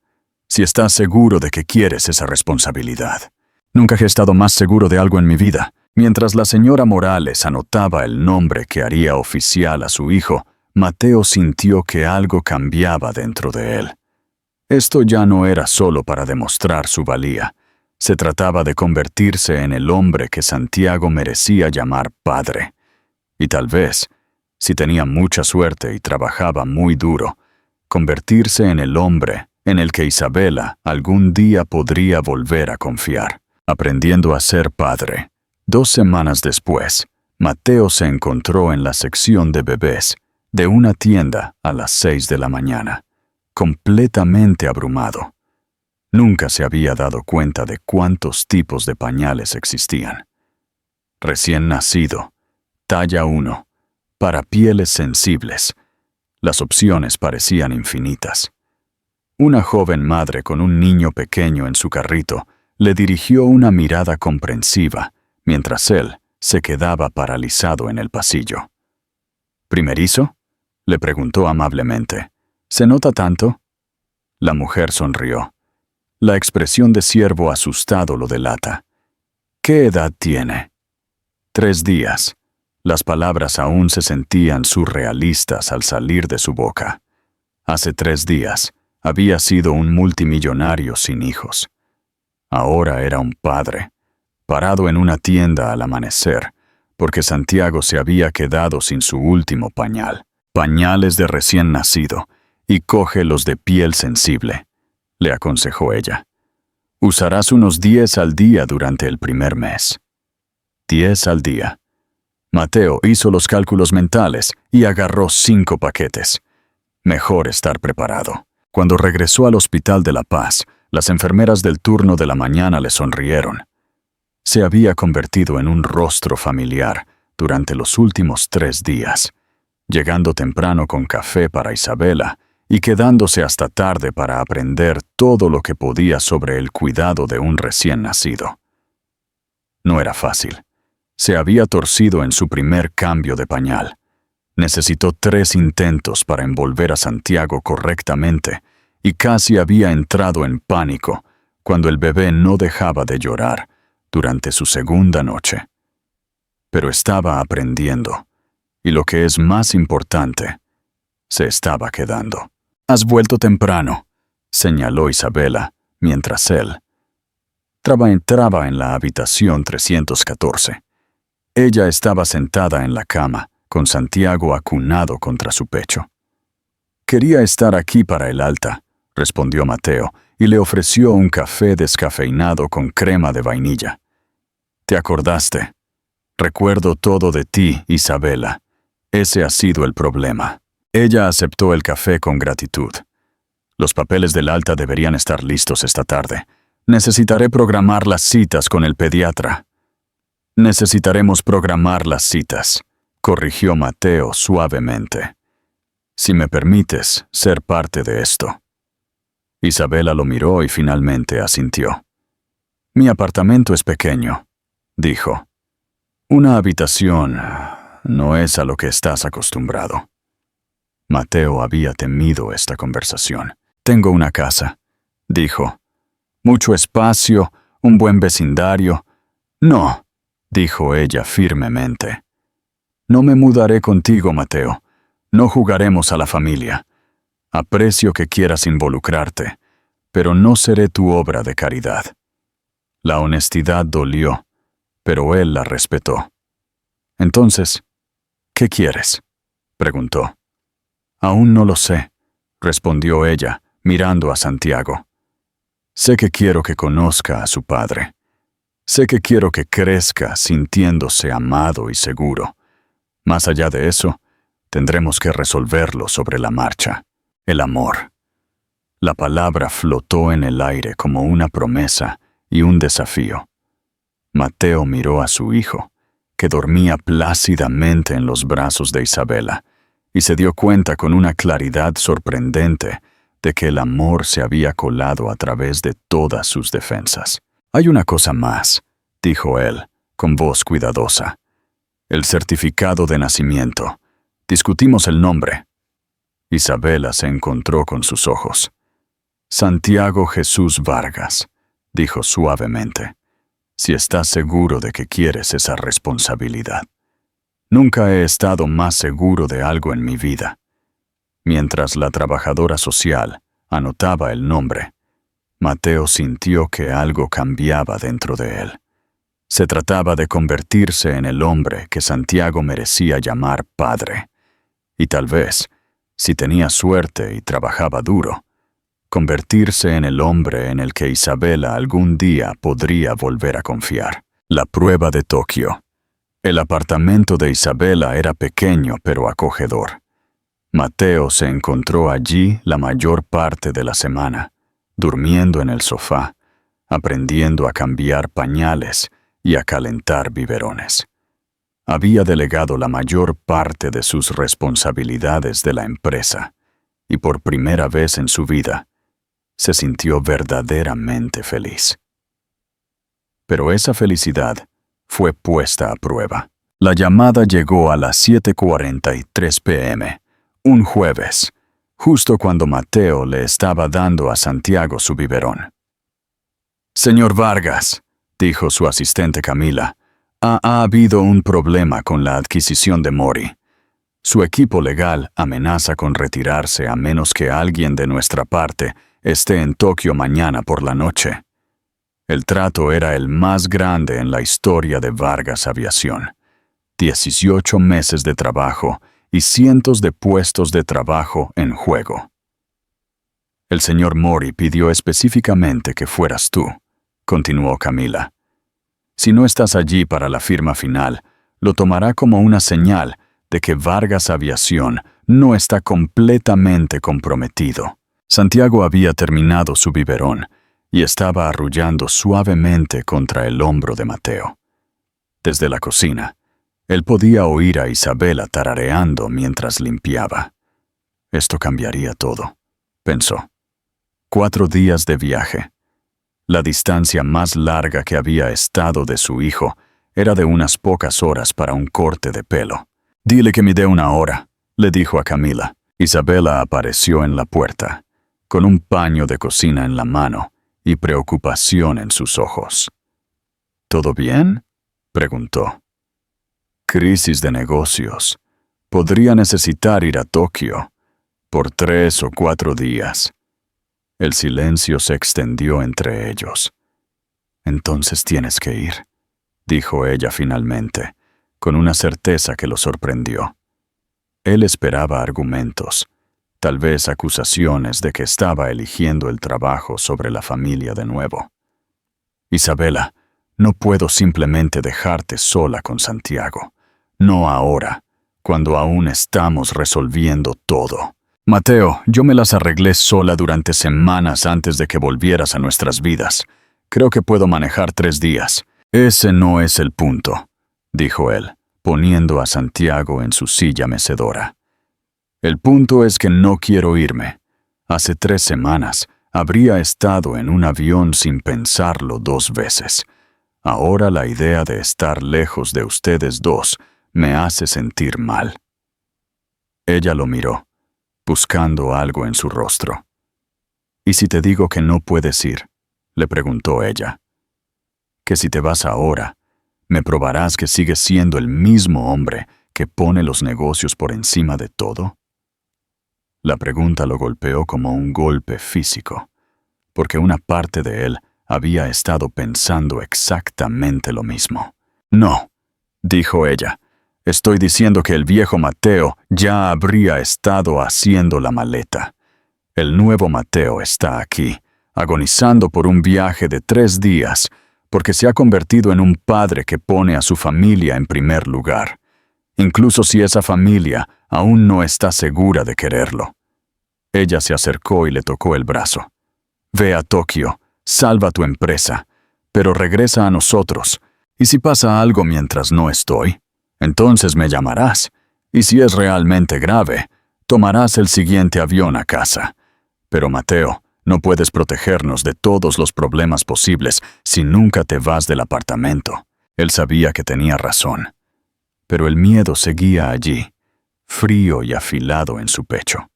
«Si estás seguro de que quieres esa responsabilidad». «Nunca he estado más seguro de algo en mi vida». Mientras la señora Morales anotaba el nombre que haría oficial a su hijo, Mateo sintió que algo cambiaba dentro de él. Esto ya no era solo para demostrar su valía. Se trataba de convertirse en el hombre que Santiago merecía llamar padre. Y tal vez, si tenía mucha suerte y trabajaba muy duro, convertirse en el hombre en el que Isabela algún día podría volver a confiar. Aprendiendo a ser padre. 2 semanas después, Mateo se encontró en la sección de bebés de una tienda a las 6 de la mañana. Completamente abrumado. Nunca se había dado cuenta de cuántos tipos de pañales existían. Recién nacido, talla 1, para pieles sensibles. Las opciones parecían infinitas. Una joven madre con un niño pequeño en su carrito le dirigió una mirada comprensiva, mientras él se quedaba paralizado en el pasillo. «¿Primerizo?», le preguntó amablemente. «¿Se nota tanto?». La mujer sonrió. La expresión de ciervo asustado lo delata. «¿Qué edad tiene?». 3 días. Las palabras aún se sentían surrealistas al salir de su boca. Hace 3 días había sido un multimillonario sin hijos. Ahora era un padre, parado en una tienda al amanecer, porque Santiago se había quedado sin su último pañal. «Pañales de recién nacido, y coge los de piel sensible», le aconsejó ella. «Usarás unos 10 al día durante el primer mes». 10 al día. Mateo hizo los cálculos mentales y agarró 5 paquetes. Mejor estar preparado. Cuando regresó al Hospital de La Paz, las enfermeras del turno de la mañana le sonrieron. Se había convertido en un rostro familiar durante los últimos 3 días, llegando temprano con café para Isabela y quedándose hasta tarde para aprender todo lo que podía sobre el cuidado de un recién nacido. No era fácil. Se había torcido en su primer cambio de pañal. Necesitó 3 intentos para envolver a Santiago correctamente y casi había entrado en pánico cuando el bebé no dejaba de llorar durante su segunda noche. Pero estaba aprendiendo, y lo que es más importante, se estaba quedando. «Has vuelto temprano», señaló Isabela, mientras él entraba en la habitación 314. Ella estaba sentada en la cama, con Santiago acunado contra su pecho. «Quería estar aquí para el alta», respondió Mateo, y le ofreció un café descafeinado con crema de vainilla. «¿Te acordaste? Recuerdo todo de ti, Isabela. Ese ha sido el problema». Ella aceptó el café con gratitud. «Los papeles del alta deberían estar listos esta tarde. Necesitaré programar las citas con el pediatra». «Necesitaremos programar las citas», corrigió Mateo suavemente. «Si me permites ser parte de esto». Isabela lo miró y finalmente asintió. «Mi apartamento es pequeño», dijo. «Una habitación no es a lo que estás acostumbrado». Mateo había temido esta conversación. «Tengo una casa», dijo. «Mucho espacio, un buen vecindario». «No», dijo ella firmemente. «No me mudaré contigo, Mateo. No jugaremos a la familia. Aprecio que quieras involucrarte, pero no seré tu obra de caridad». La honestidad dolió, pero él la respetó. «Entonces, ¿qué quieres?», preguntó. «Aún no lo sé», respondió ella, mirando a Santiago. «Sé que quiero que conozca a su padre. Sé que quiero que crezca sintiéndose amado y seguro. Más allá de eso, tendremos que resolverlo sobre la marcha. El amor». La palabra flotó en el aire como una promesa y un desafío. Mateo miró a su hijo, que dormía plácidamente en los brazos de Isabela, y se dio cuenta con una claridad sorprendente de que el amor se había colado a través de todas sus defensas. «Hay una cosa más», dijo él, con voz cuidadosa. «El certificado de nacimiento. Discutimos el nombre». Isabela se encontró con sus ojos. «Santiago Jesús Vargas», dijo suavemente. «Si estás seguro de que quieres esa responsabilidad». Nunca he estado más seguro de algo en mi vida. Mientras la trabajadora social anotaba el nombre, Mateo sintió que algo cambiaba dentro de él. Se trataba de convertirse en el hombre que Santiago merecía llamar padre. Y tal vez, si tenía suerte y trabajaba duro, convertirse en el hombre en el que Isabela algún día podría volver a confiar. La prueba de Tokio. El apartamento de Isabela era pequeño pero acogedor. Mateo se encontró allí la mayor parte de la semana, durmiendo en el sofá, aprendiendo a cambiar pañales y a calentar biberones. Había delegado la mayor parte de sus responsabilidades de la empresa, y por primera vez en su vida, se sintió verdaderamente feliz. Pero esa felicidad fue puesta a prueba. La llamada llegó a las 7:43 p.m., un jueves, justo cuando Mateo le estaba dando a Santiago su biberón. «Señor Vargas», dijo su asistente Camila, ha habido un problema con la adquisición de Mori. Su equipo legal amenaza con retirarse a menos que alguien de nuestra parte esté en Tokio mañana por la noche». El trato era el más grande en la historia de Vargas Aviación. 18 meses de trabajo y cientos de puestos de trabajo en juego. «El señor Mori pidió específicamente que fueras tú», continuó Camila. «Si no estás allí para la firma final, lo tomará como una señal de que Vargas Aviación no está completamente comprometido». Santiago había terminado su biberón y estaba arrullando suavemente contra el hombro de Mateo. Desde la cocina, él podía oír a Isabela tarareando mientras limpiaba. Esto cambiaría todo, pensó. 4 días de viaje. La distancia más larga que había estado de su hijo era de unas pocas horas para un corte de pelo. «Dile que me dé 1 hora», le dijo a Camila. Isabela apareció en la puerta, con un paño de cocina en la mano y preocupación en sus ojos. «¿Todo bien?», preguntó. «Crisis de negocios. Podría necesitar ir a Tokio por 3 o 4 días». El silencio se extendió entre ellos. «Entonces tienes que ir», dijo ella finalmente, con una certeza que lo sorprendió. Él esperaba argumentos, tal vez acusaciones de que estaba eligiendo el trabajo sobre la familia de nuevo. «Isabela, no puedo simplemente dejarte sola con Santiago. No ahora, cuando aún estamos resolviendo todo. Mateo, yo me las arreglé sola durante semanas antes de que volvieras a nuestras vidas. Creo que puedo manejar 3 días. Ese no es el punto», dijo él, poniendo a Santiago en su silla mecedora. «El punto es que no quiero irme. Hace 3 semanas habría estado en un avión sin pensarlo 2 veces. Ahora la idea de estar lejos de ustedes dos me hace sentir mal». Ella lo miró, buscando algo en su rostro. «¿Y si te digo que no puedes ir?», le preguntó ella. «Que si te vas ahora, me probarás que sigues siendo el mismo hombre que pone los negocios por encima de todo». La pregunta lo golpeó como un golpe físico, porque una parte de él había estado pensando exactamente lo mismo. «No», dijo ella. «Estoy diciendo que el viejo Mateo ya habría estado haciendo la maleta. El nuevo Mateo está aquí, agonizando por un viaje de 3 días, porque se ha convertido en un padre que pone a su familia en primer lugar, incluso si esa familia aún no está segura de quererlo». Ella se acercó y le tocó el brazo. «Ve a Tokio, salva tu empresa, pero regresa a nosotros, y si pasa algo mientras no estoy, entonces me llamarás, y si es realmente grave, tomarás el siguiente avión a casa. Pero Mateo, no puedes protegernos de todos los problemas posibles si nunca te vas del apartamento». Él sabía que tenía razón, pero el miedo seguía allí, frío y afilado en su pecho.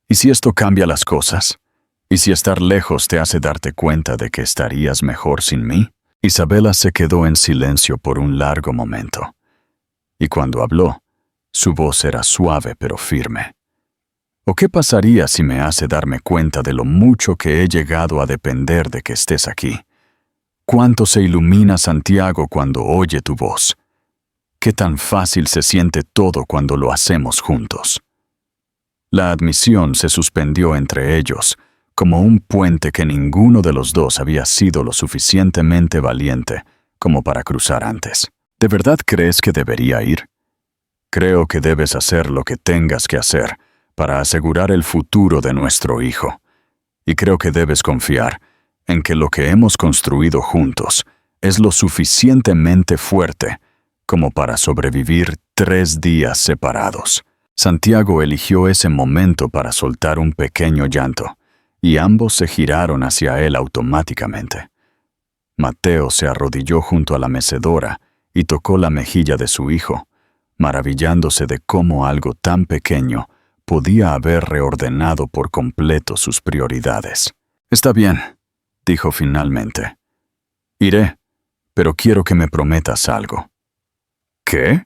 «¿Y si esto cambia las cosas? ¿Y si estar lejos te hace darte cuenta de que estarías mejor sin mí?». Isabela se quedó en silencio por un largo momento, y cuando habló, su voz era suave pero firme. «¿O qué pasaría si me hace darme cuenta de lo mucho que he llegado a depender de que estés aquí? ¿Cuánto se ilumina Santiago cuando oye tu voz? ¿Qué tan fácil se siente todo cuando lo hacemos juntos?». La admisión se suspendió entre ellos, como un puente que ninguno de los dos había sido lo suficientemente valiente como para cruzar antes. «¿De verdad crees que debería ir?». «Creo que debes hacer lo que tengas que hacer para asegurar el futuro de nuestro hijo. Y creo que debes confiar en que lo que hemos construido juntos es lo suficientemente fuerte como para sobrevivir 3 días separados». Santiago eligió ese momento para soltar un pequeño llanto, y ambos se giraron hacia él automáticamente. Mateo se arrodilló junto a la mecedora y tocó la mejilla de su hijo, maravillándose de cómo algo tan pequeño podía haber reordenado por completo sus prioridades. «Está bien», dijo finalmente. «Iré, pero quiero que me prometas algo». «¿Qué?».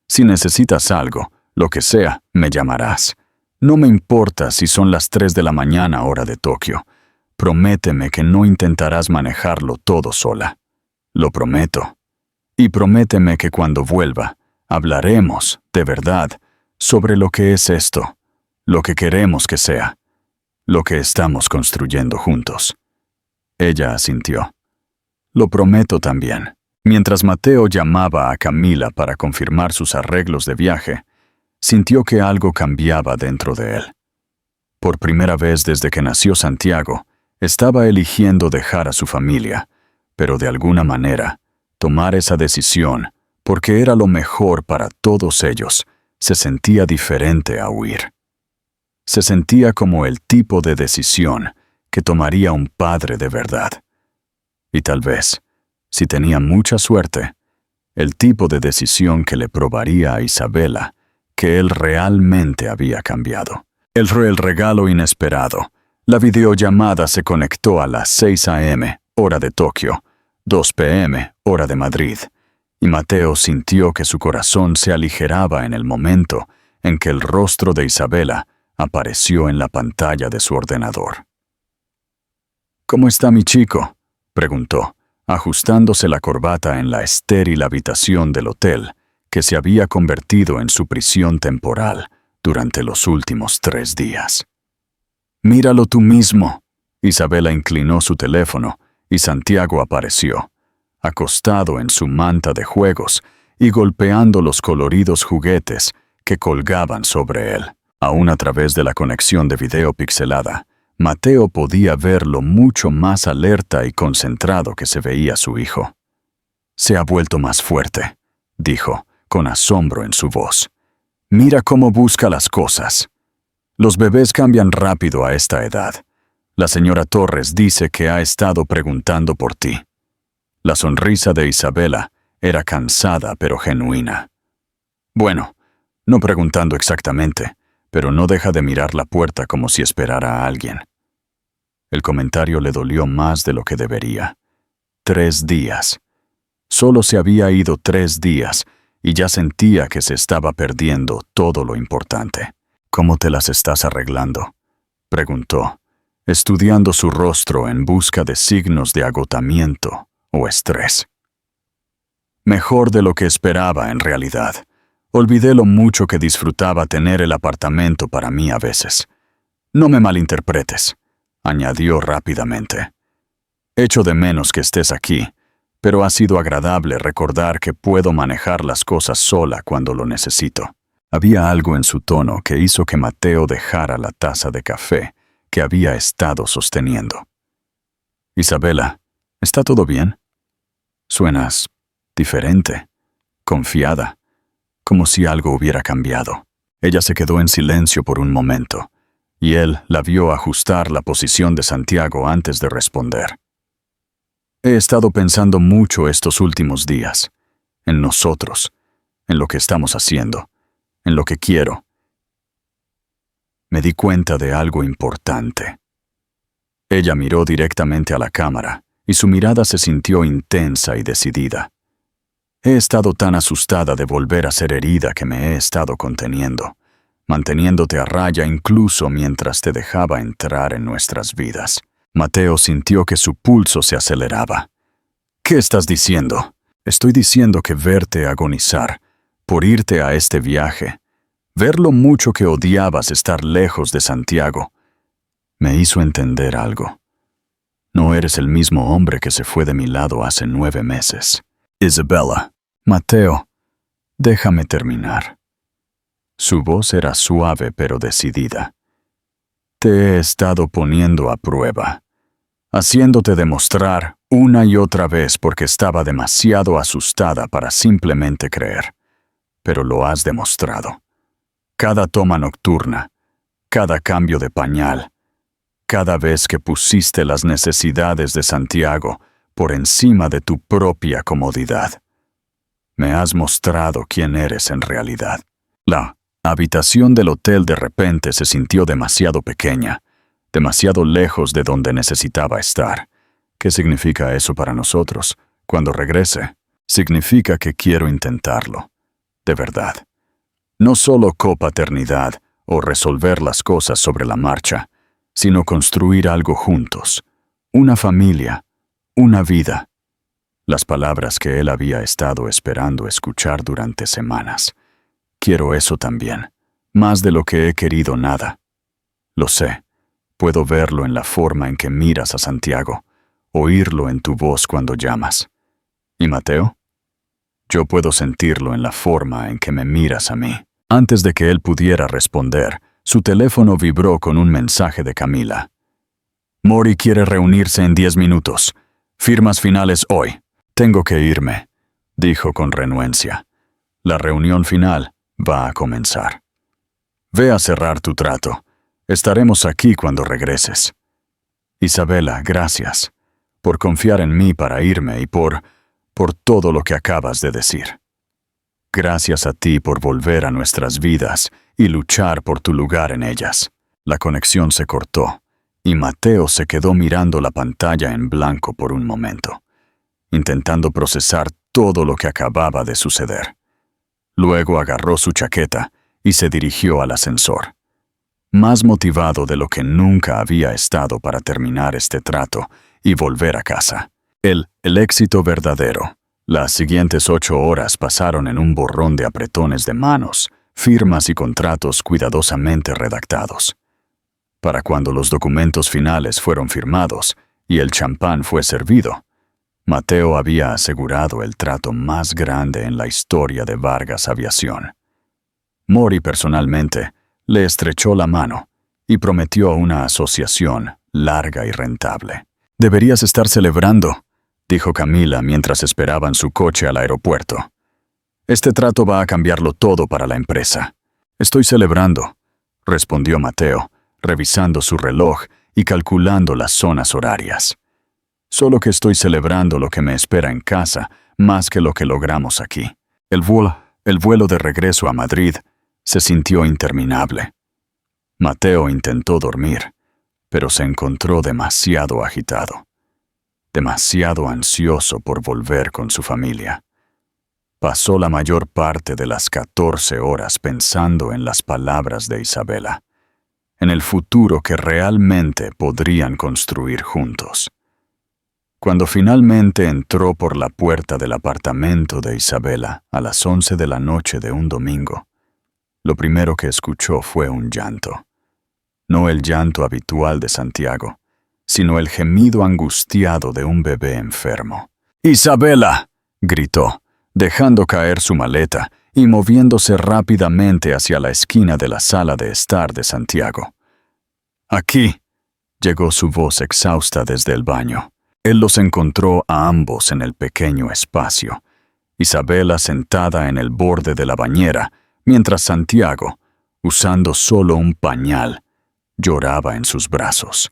«Si necesitas algo, lo que sea, me llamarás. No me importa si son las 3 de la mañana hora de Tokio. Prométeme que no intentarás manejarlo todo sola». «Lo prometo. Y prométeme que cuando vuelva, hablaremos, de verdad, sobre lo que es esto, lo que queremos que sea, lo que estamos construyendo juntos». Ella asintió. «Lo prometo también». Mientras Mateo llamaba a Camila para confirmar sus arreglos de viaje, sintió que algo cambiaba dentro de él. Por primera vez desde que nació Santiago, estaba eligiendo dejar a su familia, pero de alguna manera, tomar esa decisión, porque era lo mejor para todos ellos, se sentía diferente a huir. Se sentía como el tipo de decisión que tomaría un padre de verdad. Y tal vez, si tenía mucha suerte, el tipo de decisión que le probaría a Isabela que él realmente había cambiado. El regalo inesperado. La videollamada se conectó a las 6 a.m., hora de Tokio, 2 p.m., hora de Madrid, y Mateo sintió que su corazón se aligeraba en el momento en que el rostro de Isabela apareció en la pantalla de su ordenador. «¿Cómo está mi chico?», preguntó, ajustándose la corbata en la estéril habitación del hotel, que se había convertido en su prisión temporal durante los últimos 3 días. «Míralo tú mismo». Isabela inclinó su teléfono y Santiago apareció, acostado en su manta de juegos y golpeando los coloridos juguetes que colgaban sobre él. Aún a través de la conexión de video pixelada, Mateo podía ver lo mucho más alerta y concentrado que se veía su hijo. «Se ha vuelto más fuerte», dijo, con asombro en su voz. «Mira cómo busca las cosas. Los bebés cambian rápido a esta edad. La señora Torres dice que ha estado preguntando por ti». La sonrisa de Isabela era cansada pero genuina. «Bueno, no preguntando exactamente, pero no deja de mirar la puerta como si esperara a alguien». El comentario le dolió más de lo que debería. 3 días. Solo se había ido 3 días y ya sentía que se estaba perdiendo todo lo importante. «¿Cómo te las estás arreglando?», preguntó, estudiando su rostro en busca de signos de agotamiento o estrés. «Mejor de lo que esperaba en realidad. Olvidé lo mucho que disfrutaba tener el apartamento para mí a veces. No me malinterpretes», añadió rápidamente. «Echo de menos que estés aquí, pero ha sido agradable recordar que puedo manejar las cosas sola cuando lo necesito». Había algo en su tono que hizo que Mateo dejara la taza de café que había estado sosteniendo. «Isabela, ¿está todo bien? Suenas diferente, confiada, como si algo hubiera cambiado». Ella se quedó en silencio por un momento, y él la vio ajustar la posición de Santiago antes de responder. «He estado pensando mucho estos últimos días, en nosotros, en lo que estamos haciendo, en lo que quiero. Me di cuenta de algo importante». Ella miró directamente a la cámara, y su mirada se sintió intensa y decidida. «He estado tan asustada de volver a ser herida que me he estado conteniendo, manteniéndote a raya incluso mientras te dejaba entrar en nuestras vidas». Mateo sintió que su pulso se aceleraba. «¿Qué estás diciendo?». «Estoy diciendo que verte agonizar, por irte a este viaje, ver lo mucho que odiabas estar lejos de Santiago, me hizo entender algo. No eres el mismo hombre que se fue de mi lado hace 9 meses. Isabela». «Mateo, déjame terminar». Su voz era suave pero decidida. «Te he estado poniendo a prueba, haciéndote demostrar una y otra vez porque estaba demasiado asustada para simplemente creer. Pero lo has demostrado. Cada toma nocturna, cada cambio de pañal, cada vez que pusiste las necesidades de Santiago por encima de tu propia comodidad. Me has mostrado quién eres en realidad». La habitación del hotel de repente se sintió demasiado pequeña, demasiado lejos de donde necesitaba estar. ¿Qué significa eso para nosotros? Cuando regrese, significa que quiero intentarlo. De verdad. No solo copaternidad o resolver las cosas sobre la marcha, sino construir algo juntos. Una familia, una vida. Las palabras que él había estado esperando escuchar durante semanas. Quiero eso también, más de lo que he querido nada. Lo sé, puedo verlo en la forma en que miras a Santiago, oírlo en tu voz cuando llamas. ¿Y Mateo? Yo puedo sentirlo en la forma en que me miras a mí. Antes de que él pudiera responder, su teléfono vibró con un mensaje de Camila. «Mori quiere reunirse en 10 minutos. Firmas finales hoy». «Tengo que irme», dijo con renuencia. «La reunión final va a comenzar. Ve a cerrar tu trato. Estaremos aquí cuando regreses». Isabela, gracias por confiar en mí para irme y por todo lo que acabas de decir. Gracias a ti por volver a nuestras vidas y luchar por tu lugar en ellas. La conexión se cortó y Mateo se quedó mirando la pantalla en blanco por un momento, intentando procesar todo lo que acababa de suceder. Luego agarró su chaqueta y se dirigió al ascensor, más motivado de lo que nunca había estado para terminar este trato y volver a casa. El éxito verdadero. Las siguientes 8 horas pasaron en un borrón de apretones de manos, firmas y contratos cuidadosamente redactados. Para cuando los documentos finales fueron firmados y el champán fue servido, Mateo había asegurado el trato más grande en la historia de Vargas Aviación. Mori personalmente le estrechó la mano y prometió una asociación larga y rentable. «Deberías estar celebrando», dijo Camila mientras esperaban su coche al aeropuerto. «Este trato va a cambiarlo todo para la empresa». «Estoy celebrando», respondió Mateo, revisando su reloj y calculando las zonas horarias. «Solo que estoy celebrando lo que me espera en casa más que lo que logramos aquí». El vuelo de regreso a Madrid se sintió interminable. Mateo intentó dormir, pero se encontró demasiado agitado, demasiado ansioso por volver con su familia. Pasó la mayor parte de las 14 horas pensando en las palabras de Isabela, en el futuro que realmente podrían construir juntos. Cuando finalmente entró por la puerta del apartamento de Isabela a las 11 de la noche de un domingo, lo primero que escuchó fue un llanto. No el llanto habitual de Santiago, sino el gemido angustiado de un bebé enfermo. «¡Isabela!», gritó, dejando caer su maleta y moviéndose rápidamente hacia la esquina de la sala de estar de Santiago. «Aquí», llegó su voz exhausta desde el baño. Él los encontró a ambos en el pequeño espacio, Isabela sentada en el borde de la bañera, mientras Santiago, usando solo un pañal, lloraba en sus brazos.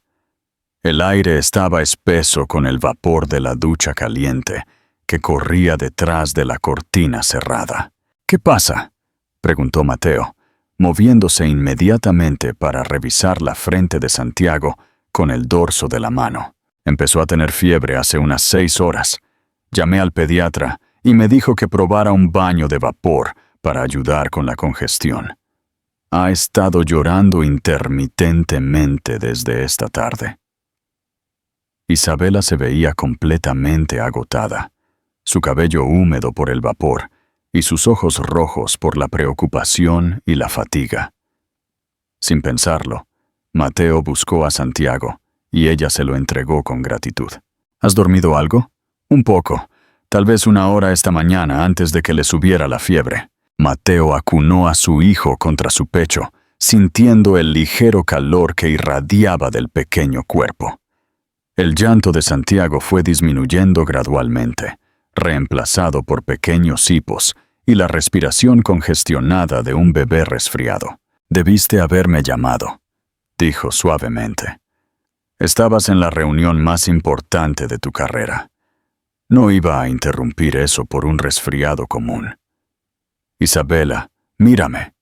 El aire estaba espeso con el vapor de la ducha caliente que corría detrás de la cortina cerrada. «¿Qué pasa?», preguntó Mateo, moviéndose inmediatamente para revisar la frente de Santiago con el dorso de la mano. «Empezó a tener fiebre hace unas 6 horas. Llamé al pediatra y me dijo que probara un baño de vapor para ayudar con la congestión. Ha estado llorando intermitentemente desde esta tarde». Isabela se veía completamente agotada, su cabello húmedo por el vapor y sus ojos rojos por la preocupación y la fatiga. Sin pensarlo, Mateo buscó a Santiago y ella se lo entregó con gratitud. «¿Has dormido algo?» «Un poco, tal vez 1 hora esta mañana antes de que le subiera la fiebre». Mateo acunó a su hijo contra su pecho, sintiendo el ligero calor que irradiaba del pequeño cuerpo. El llanto de Santiago fue disminuyendo gradualmente, reemplazado por pequeños hipos y la respiración congestionada de un bebé resfriado. «Debiste haberme llamado», dijo suavemente. «Estabas en la reunión más importante de tu carrera. No iba a interrumpir eso por un resfriado común». «Isabela, mírame».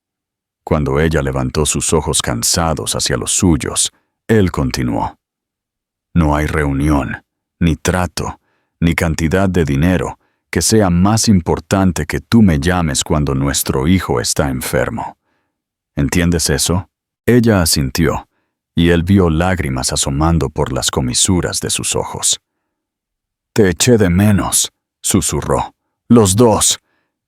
Cuando ella levantó sus ojos cansados hacia los suyos, él continuó. «No hay reunión, ni trato, ni cantidad de dinero que sea más importante que tú me llames cuando nuestro hijo está enfermo. ¿Entiendes eso?» Ella asintió, y él vio lágrimas asomando por las comisuras de sus ojos. «Te eché de menos», susurró. «Los dos.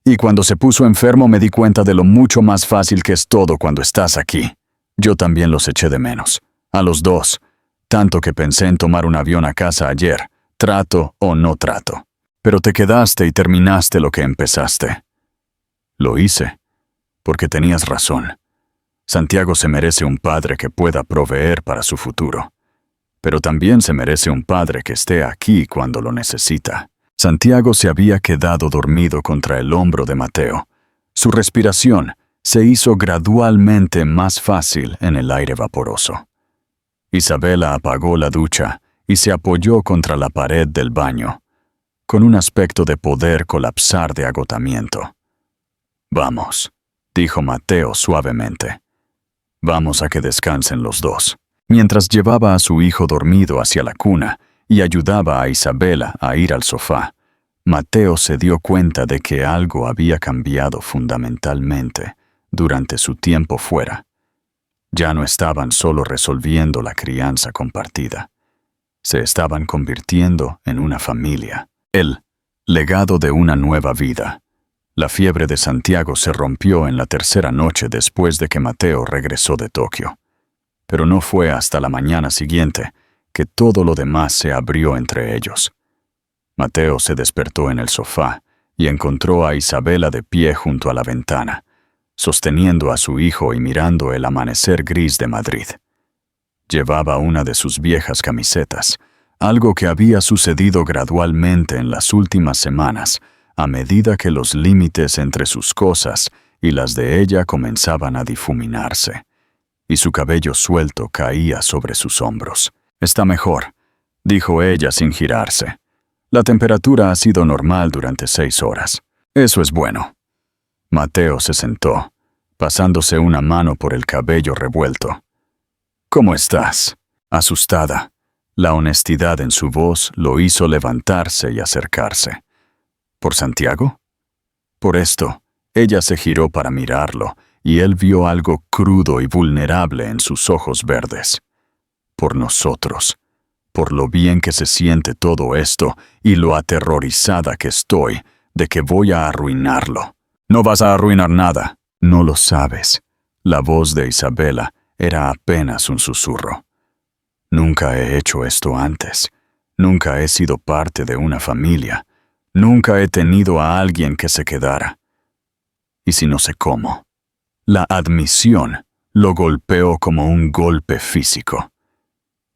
Y cuando se puso enfermo me di cuenta de lo mucho más fácil que es todo cuando estás aquí. Yo también los eché de menos. A los dos. Tanto que pensé en tomar un avión a casa ayer, trato o no trato. Pero te quedaste y terminaste lo que empezaste». «Lo hice, porque tenías razón. Santiago se merece un padre que pueda proveer para su futuro. Pero también se merece un padre que esté aquí cuando lo necesita». Santiago se había quedado dormido contra el hombro de Mateo. Su respiración se hizo gradualmente más fácil en el aire vaporoso. Isabela apagó la ducha y se apoyó contra la pared del baño, con un aspecto de poder colapsar de agotamiento. «Vamos», dijo Mateo suavemente. «Vamos a que descansen los dos». Mientras llevaba a su hijo dormido hacia la cuna y ayudaba a Isabela a ir al sofá, Mateo se dio cuenta de que algo había cambiado fundamentalmente durante su tiempo fuera. Ya no estaban solo resolviendo la crianza compartida. Se estaban convirtiendo en una familia. El legado de una nueva vida. La fiebre de Santiago se rompió en la tercera noche después de que Mateo regresó de Tokio. Pero no fue hasta la mañana siguiente que todo lo demás se abrió entre ellos. Mateo se despertó en el sofá y encontró a Isabela de pie junto a la ventana, sosteniendo a su hijo y mirando el amanecer gris de Madrid. Llevaba una de sus viejas camisetas, algo que había sucedido gradualmente en las últimas semanas, a medida que los límites entre sus cosas y las de ella comenzaban a difuminarse, y su cabello suelto caía sobre sus hombros. «Está mejor», dijo ella sin girarse. «La temperatura ha sido normal durante 6 horas. Eso es bueno». Mateo se sentó, pasándose una mano por el cabello revuelto. «¿Cómo estás?» Asustada. La honestidad en su voz lo hizo levantarse y acercarse. ¿Por Santiago? Por esto, ella se giró para mirarlo, y él vio algo crudo y vulnerable en sus ojos verdes. Por nosotros, por lo bien que se siente todo esto y lo aterrorizada que estoy de que voy a arruinarlo. «No vas a arruinar nada». «No lo sabes». La voz de Isabela era apenas un susurro. «Nunca he hecho esto antes. Nunca he sido parte de una familia. Nunca he tenido a alguien que se quedara. Y si no sé cómo». La admisión lo golpeó como un golpe físico.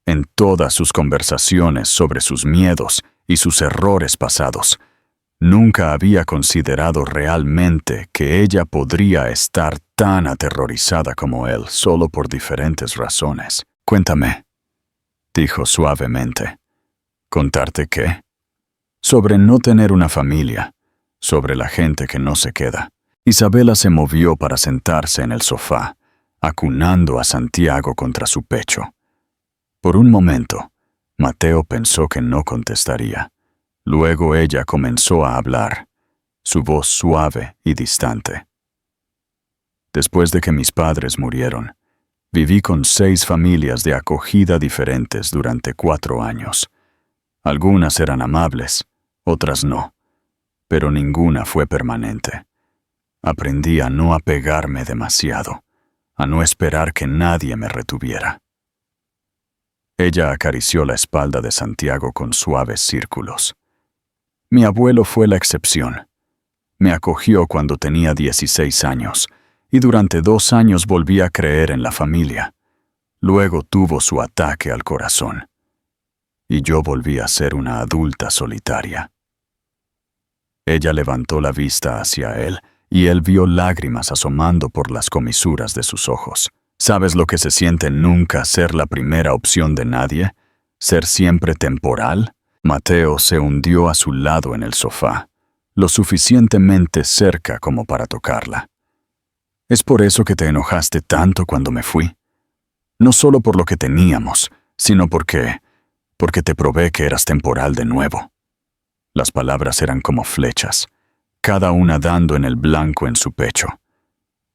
En todas sus conversaciones sobre sus miedos y sus errores pasados, nunca había considerado realmente que ella podría estar tan aterrorizada como él solo por diferentes razones. «Cuéntame», dijo suavemente. «¿Contarte qué?» «Sobre no tener una familia, sobre la gente que no se queda». Isabela se movió para sentarse en el sofá, acunando a Santiago contra su pecho. Por un momento, Mateo pensó que no contestaría. Luego ella comenzó a hablar, su voz suave y distante. «Después de que mis padres murieron, viví con 6 familias de acogida diferentes durante 4 años. Algunas eran amables, otras no, pero ninguna fue permanente. Aprendí a no apegarme demasiado, a no esperar que nadie me retuviera». Ella acarició la espalda de Santiago con suaves círculos. «Mi abuelo fue la excepción. Me acogió cuando tenía 16 años, y durante 2 años volví a creer en la familia. Luego tuvo su ataque al corazón, y yo volví a ser una adulta solitaria». Ella levantó la vista hacia él, y él vio lágrimas asomando por las comisuras de sus ojos. «¿Sabes lo que se siente nunca ser la primera opción de nadie? ¿Ser siempre temporal?» Mateo se hundió a su lado en el sofá, lo suficientemente cerca como para tocarla. «¿Es por eso que te enojaste tanto cuando me fui? No solo por lo que teníamos, sino porque te probé que eras temporal de nuevo». Las palabras eran como flechas, cada una dando en el blanco en su pecho.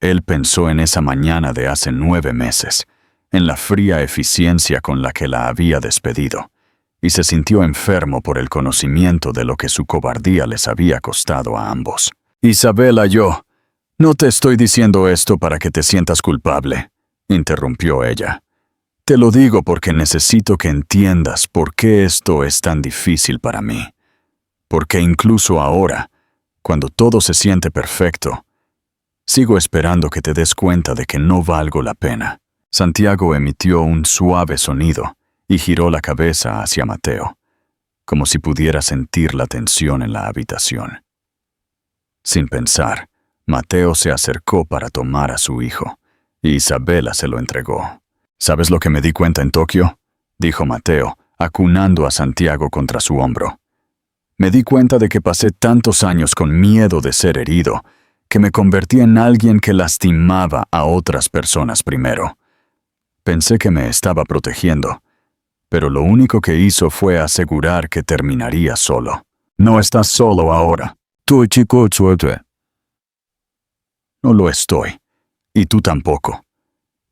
Él pensó en esa mañana de hace 9 meses, en la fría eficiencia con la que la había despedido, y se sintió enfermo por el conocimiento de lo que su cobardía les había costado a ambos. «Isabela, no te estoy diciendo esto para que te sientas culpable», interrumpió ella. «Te lo digo porque necesito que entiendas por qué esto es tan difícil para mí. Porque incluso ahora, cuando todo se siente perfecto, sigo esperando que te des cuenta de que no valgo la pena». Santiago emitió un suave sonido y giró la cabeza hacia Mateo, como si pudiera sentir la tensión en la habitación. Sin pensar, Mateo se acercó para tomar a su hijo, y Isabela se lo entregó. ¿Sabes lo que me di cuenta en Tokio?, dijo Mateo, acunando a Santiago contra su hombro. Me di cuenta de que pasé tantos años con miedo de ser herido, que me convertí en alguien que lastimaba a otras personas primero. Pensé que me estaba protegiendo, pero lo único que hizo fue asegurar que terminaría solo. No estás solo ahora. Tú, chico, suerte. No lo estoy. Y tú tampoco.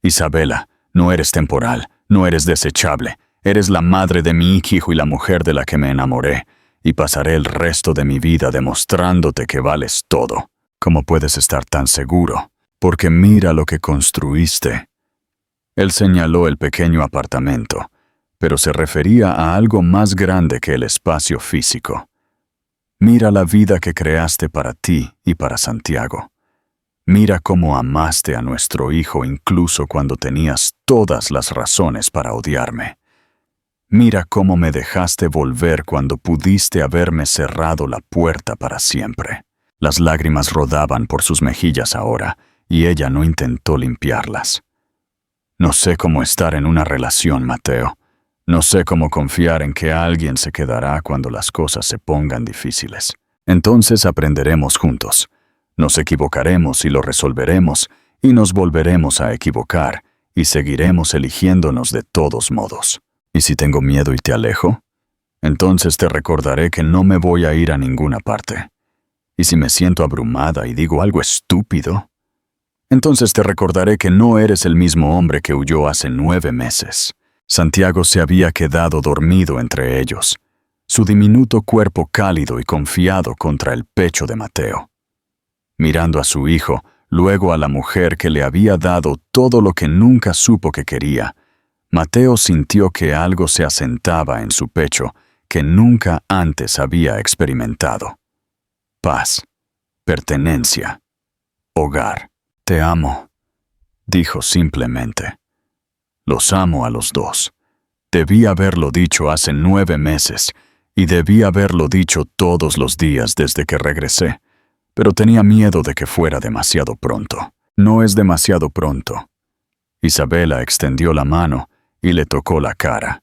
Isabela, no eres temporal, no eres desechable. Eres la madre de mi hijo y la mujer de la que me enamoré, y pasaré el resto de mi vida demostrándote que vales todo. ¿Cómo puedes estar tan seguro? Porque mira lo que construiste. Él señaló el pequeño apartamento, pero se refería a algo más grande que el espacio físico. Mira la vida que creaste para ti y para Santiago. Mira cómo amaste a nuestro hijo incluso cuando tenías todas las razones para odiarme. Mira cómo me dejaste volver cuando pudiste haberme cerrado la puerta para siempre. Las lágrimas rodaban por sus mejillas ahora, y ella no intentó limpiarlas. No sé cómo estar en una relación, Mateo. No sé cómo confiar en que alguien se quedará cuando las cosas se pongan difíciles. Entonces aprenderemos juntos. Nos equivocaremos y lo resolveremos, y nos volveremos a equivocar, y seguiremos eligiéndonos de todos modos. ¿Y si tengo miedo y te alejo? Entonces te recordaré que no me voy a ir a ninguna parte. ¿Y si me siento abrumada y digo algo estúpido? Entonces te recordaré que no eres el mismo hombre que huyó hace 9 meses. Santiago se había quedado dormido entre ellos, su diminuto cuerpo cálido y confiado contra el pecho de Mateo. Mirando a su hijo, luego a la mujer que le había dado todo lo que nunca supo que quería, Mateo sintió que algo se asentaba en su pecho que nunca antes había experimentado. Paz, pertenencia, hogar. Te amo, dijo simplemente. Los amo a los dos. Debí haberlo dicho hace 9 meses, y debí haberlo dicho todos los días desde que regresé, pero tenía miedo de que fuera demasiado pronto. No es demasiado pronto. Isabela extendió la mano y le tocó la cara,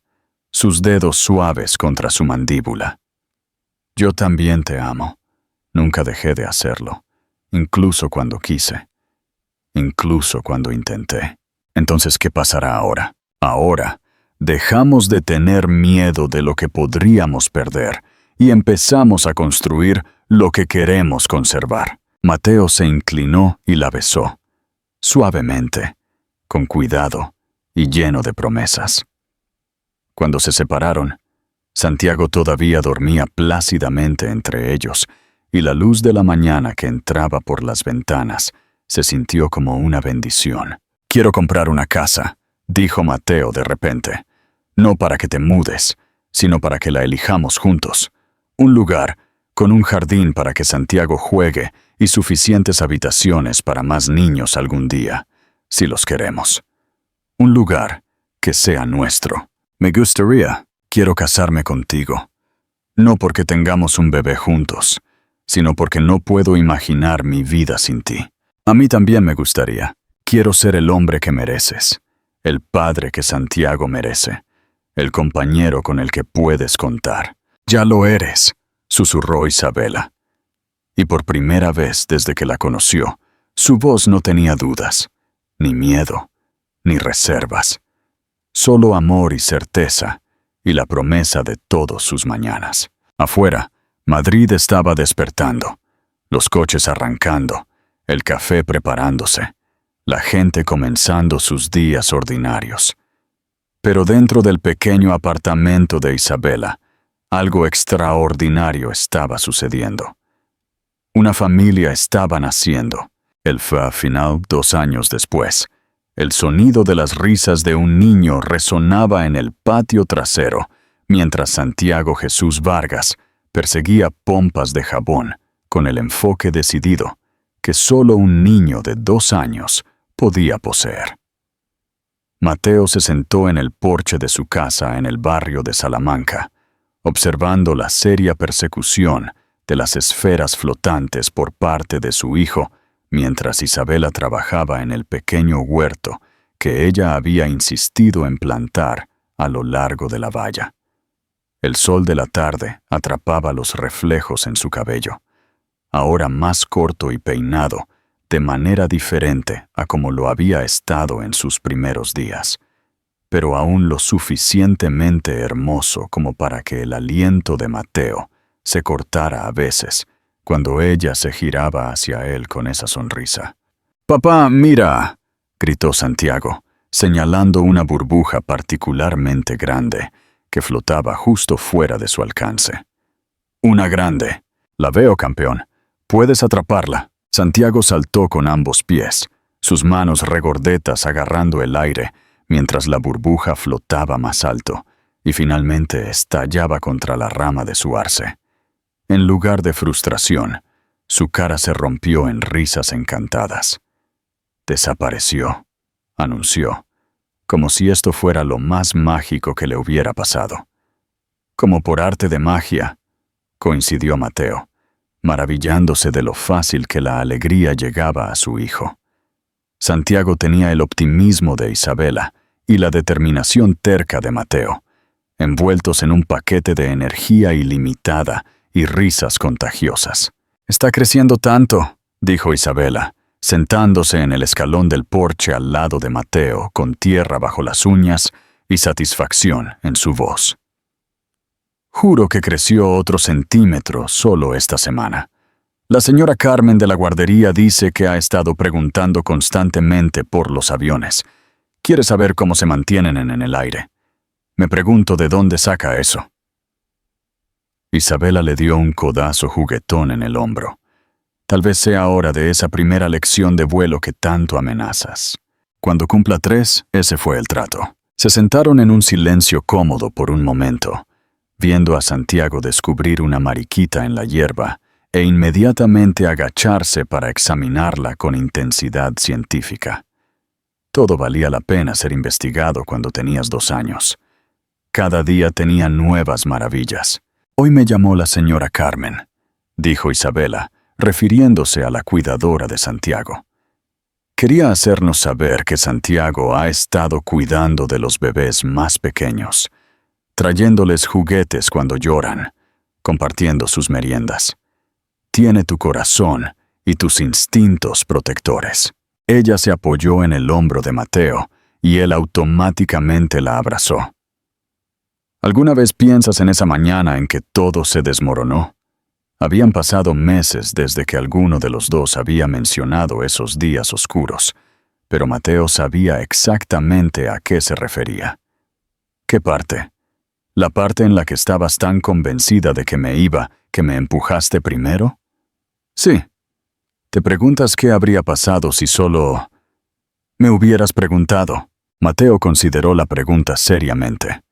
sus dedos suaves contra su mandíbula. Yo también te amo. Nunca dejé de hacerlo, incluso cuando quise, incluso cuando intenté. Entonces, ¿qué pasará ahora? Ahora, dejamos de tener miedo de lo que podríamos perder y empezamos a construir lo que queremos conservar. Mateo se inclinó y la besó, suavemente, con cuidado y lleno de promesas. Cuando se separaron, Santiago todavía dormía plácidamente entre ellos, y la luz de la mañana que entraba por las ventanas se sintió como una bendición. Quiero comprar una casa, dijo Mateo de repente. No para que te mudes, sino para que la elijamos juntos. Un lugar con un jardín para que Santiago juegue y suficientes habitaciones para más niños algún día, si los queremos. Un lugar que sea nuestro. Me gustaría, quiero casarme contigo. No porque tengamos un bebé juntos, sino porque no puedo imaginar mi vida sin ti. A mí también me gustaría. Quiero ser el hombre que mereces, el padre que Santiago merece, el compañero con el que puedes contar. Ya lo eres, susurró Isabela. Y por primera vez desde que la conoció, su voz no tenía dudas, ni miedo, ni reservas. Solo amor y certeza, y la promesa de todos sus mañanas. Afuera, Madrid estaba despertando, los coches arrancando, el café preparándose, la gente comenzando sus días ordinarios. Pero dentro del pequeño apartamento de Isabela, algo extraordinario estaba sucediendo. Una familia estaba naciendo. Él fue al final 2 años después. El sonido de las risas de un niño resonaba en el patio trasero, mientras Santiago Jesús Vargas perseguía pompas de jabón con el enfoque decidido que solo un niño de 2 años podía poseer. Mateo se sentó en el porche de su casa en el barrio de Salamanca, observando la seria persecución de las esferas flotantes por parte de su hijo, mientras Isabela trabajaba en el pequeño huerto que ella había insistido en plantar a lo largo de la valla. El sol de la tarde atrapaba los reflejos en su cabello, ahora más corto y peinado, de manera diferente a como lo había estado en sus primeros días, pero aún lo suficientemente hermoso como para que el aliento de Mateo se cortara a veces cuando ella se giraba hacia él con esa sonrisa. «Papá, mira», gritó Santiago, señalando una burbuja particularmente grande que flotaba justo fuera de su alcance. «Una grande. La veo, campeón. Puedes atraparla». Santiago saltó con ambos pies, sus manos regordetas agarrando el aire, mientras la burbuja flotaba más alto y finalmente estallaba contra la rama de su arce. En lugar de frustración, su cara se rompió en risas encantadas. «Desapareció», anunció, como si esto fuera lo más mágico que le hubiera pasado. «Como por arte de magia», coincidió Mateo, maravillándose de lo fácil que la alegría llegaba a su hijo. Santiago tenía el optimismo de Isabela y la determinación terca de Mateo, envueltos en un paquete de energía ilimitada y risas contagiosas. «Está creciendo tanto», dijo Isabela, sentándose en el escalón del porche al lado de Mateo, con tierra bajo las uñas y satisfacción en su voz. «Juro que creció otro centímetro solo esta semana. La señora Carmen de la guardería dice que ha estado preguntando constantemente por los aviones. Quiere saber cómo se mantienen en el aire. Me pregunto de dónde saca eso». Isabela le dio un codazo juguetón en el hombro. «Tal vez sea hora de esa primera lección de vuelo que tanto amenazas. Cuando cumpla 3, ese fue el trato». Se sentaron en un silencio cómodo por un momento, viendo a Santiago descubrir una mariquita en la hierba e inmediatamente agacharse para examinarla con intensidad científica. Todo valía la pena ser investigado cuando tenías 2 años. Cada día tenía nuevas maravillas. «Hoy me llamó la señora Carmen», dijo Isabela, refiriéndose a la cuidadora de Santiago. Quería hacernos saber que Santiago ha estado cuidando de los bebés más pequeños, trayéndoles juguetes cuando lloran, compartiendo sus meriendas. Tiene tu corazón y tus instintos protectores. Ella se apoyó en el hombro de Mateo y él automáticamente la abrazó. ¿Alguna vez piensas en esa mañana en que todo se desmoronó? Habían pasado meses desde que alguno de los dos había mencionado esos días oscuros, pero Mateo sabía exactamente a qué se refería. ¿Qué parte? ¿La parte en la que estabas tan convencida de que me iba, que me empujaste primero? Sí. ¿Te preguntas qué habría pasado si solo me hubieras preguntado? Mateo consideró la pregunta seriamente.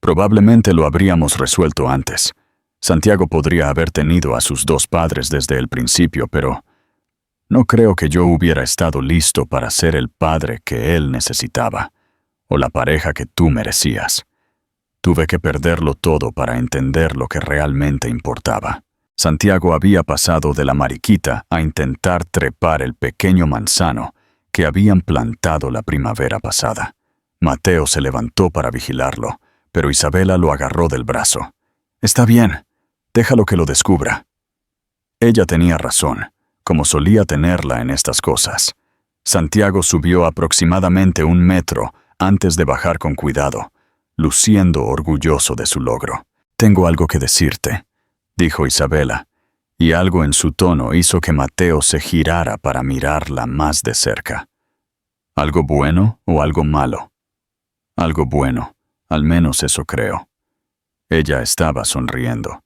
Probablemente lo habríamos resuelto antes. Santiago podría haber tenido a sus 2 padres desde el principio, pero no creo que yo hubiera estado listo para ser el padre que él necesitaba, o la pareja que tú merecías. Tuve que perderlo todo para entender lo que realmente importaba. Santiago había pasado de la mariquita a intentar trepar el pequeño manzano que habían plantado la primavera pasada. Mateo se levantó para vigilarlo, pero Isabela lo agarró del brazo. «Está bien, déjalo que lo descubra». Ella tenía razón, como solía tenerla en estas cosas. Santiago subió aproximadamente 1 metro antes de bajar con cuidado, luciendo orgulloso de su logro. «Tengo algo que decirte», dijo Isabela, y algo en su tono hizo que Mateo se girara para mirarla más de cerca. ¿Algo bueno o algo malo? Algo bueno, al menos eso creo. Ella estaba sonriendo,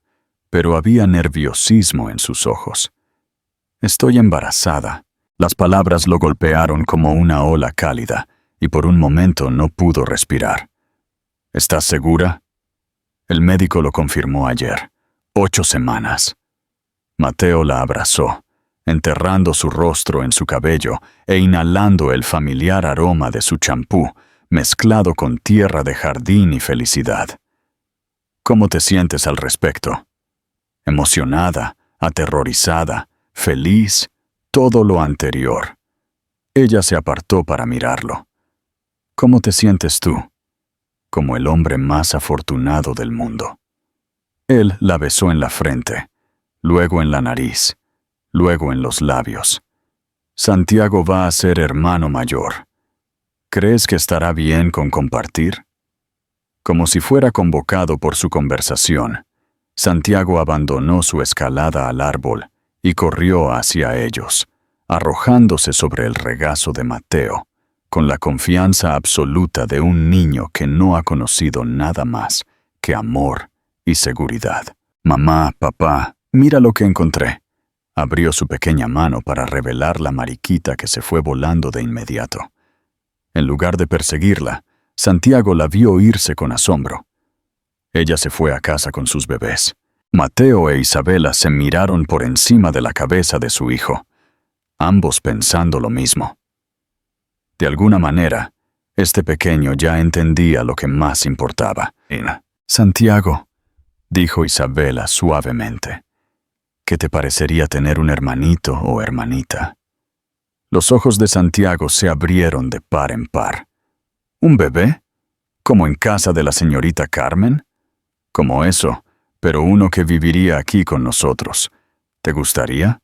pero había nerviosismo en sus ojos. «Estoy embarazada». Las palabras lo golpearon como una ola cálida, y por un momento no pudo respirar. «¿Estás segura?» El médico lo confirmó ayer. 8 semanas. Mateo la abrazó, enterrando su rostro en su cabello e inhalando el familiar aroma de su champú, mezclado con tierra de jardín y felicidad. ¿Cómo te sientes al respecto? Emocionada, aterrorizada, feliz, todo lo anterior. Ella se apartó para mirarlo. ¿Cómo te sientes tú? Como el hombre más afortunado del mundo. Él la besó en la frente, luego en la nariz, luego en los labios. Santiago va a ser hermano mayor. ¿Crees que estará bien con compartir? Como si fuera convocado por su conversación, Santiago abandonó su escalada al árbol y corrió hacia ellos, arrojándose sobre el regazo de Mateo, con la confianza absoluta de un niño que no ha conocido nada más que amor y seguridad. Mamá, papá, mira lo que encontré. Abrió su pequeña mano para revelar la mariquita que se fue volando de inmediato. En lugar de perseguirla, Santiago la vio irse con asombro. Ella se fue a casa con sus bebés. Mateo e Isabela se miraron por encima de la cabeza de su hijo, ambos pensando lo mismo. De alguna manera, este pequeño ya entendía lo que más importaba. Santiago, dijo Isabela suavemente, ¿qué te parecería tener un hermanito o hermanita? Los ojos de Santiago se abrieron de par en par. ¿Un bebé? ¿Como en casa de la señorita Carmen? Como eso, pero uno que viviría aquí con nosotros. ¿Te gustaría?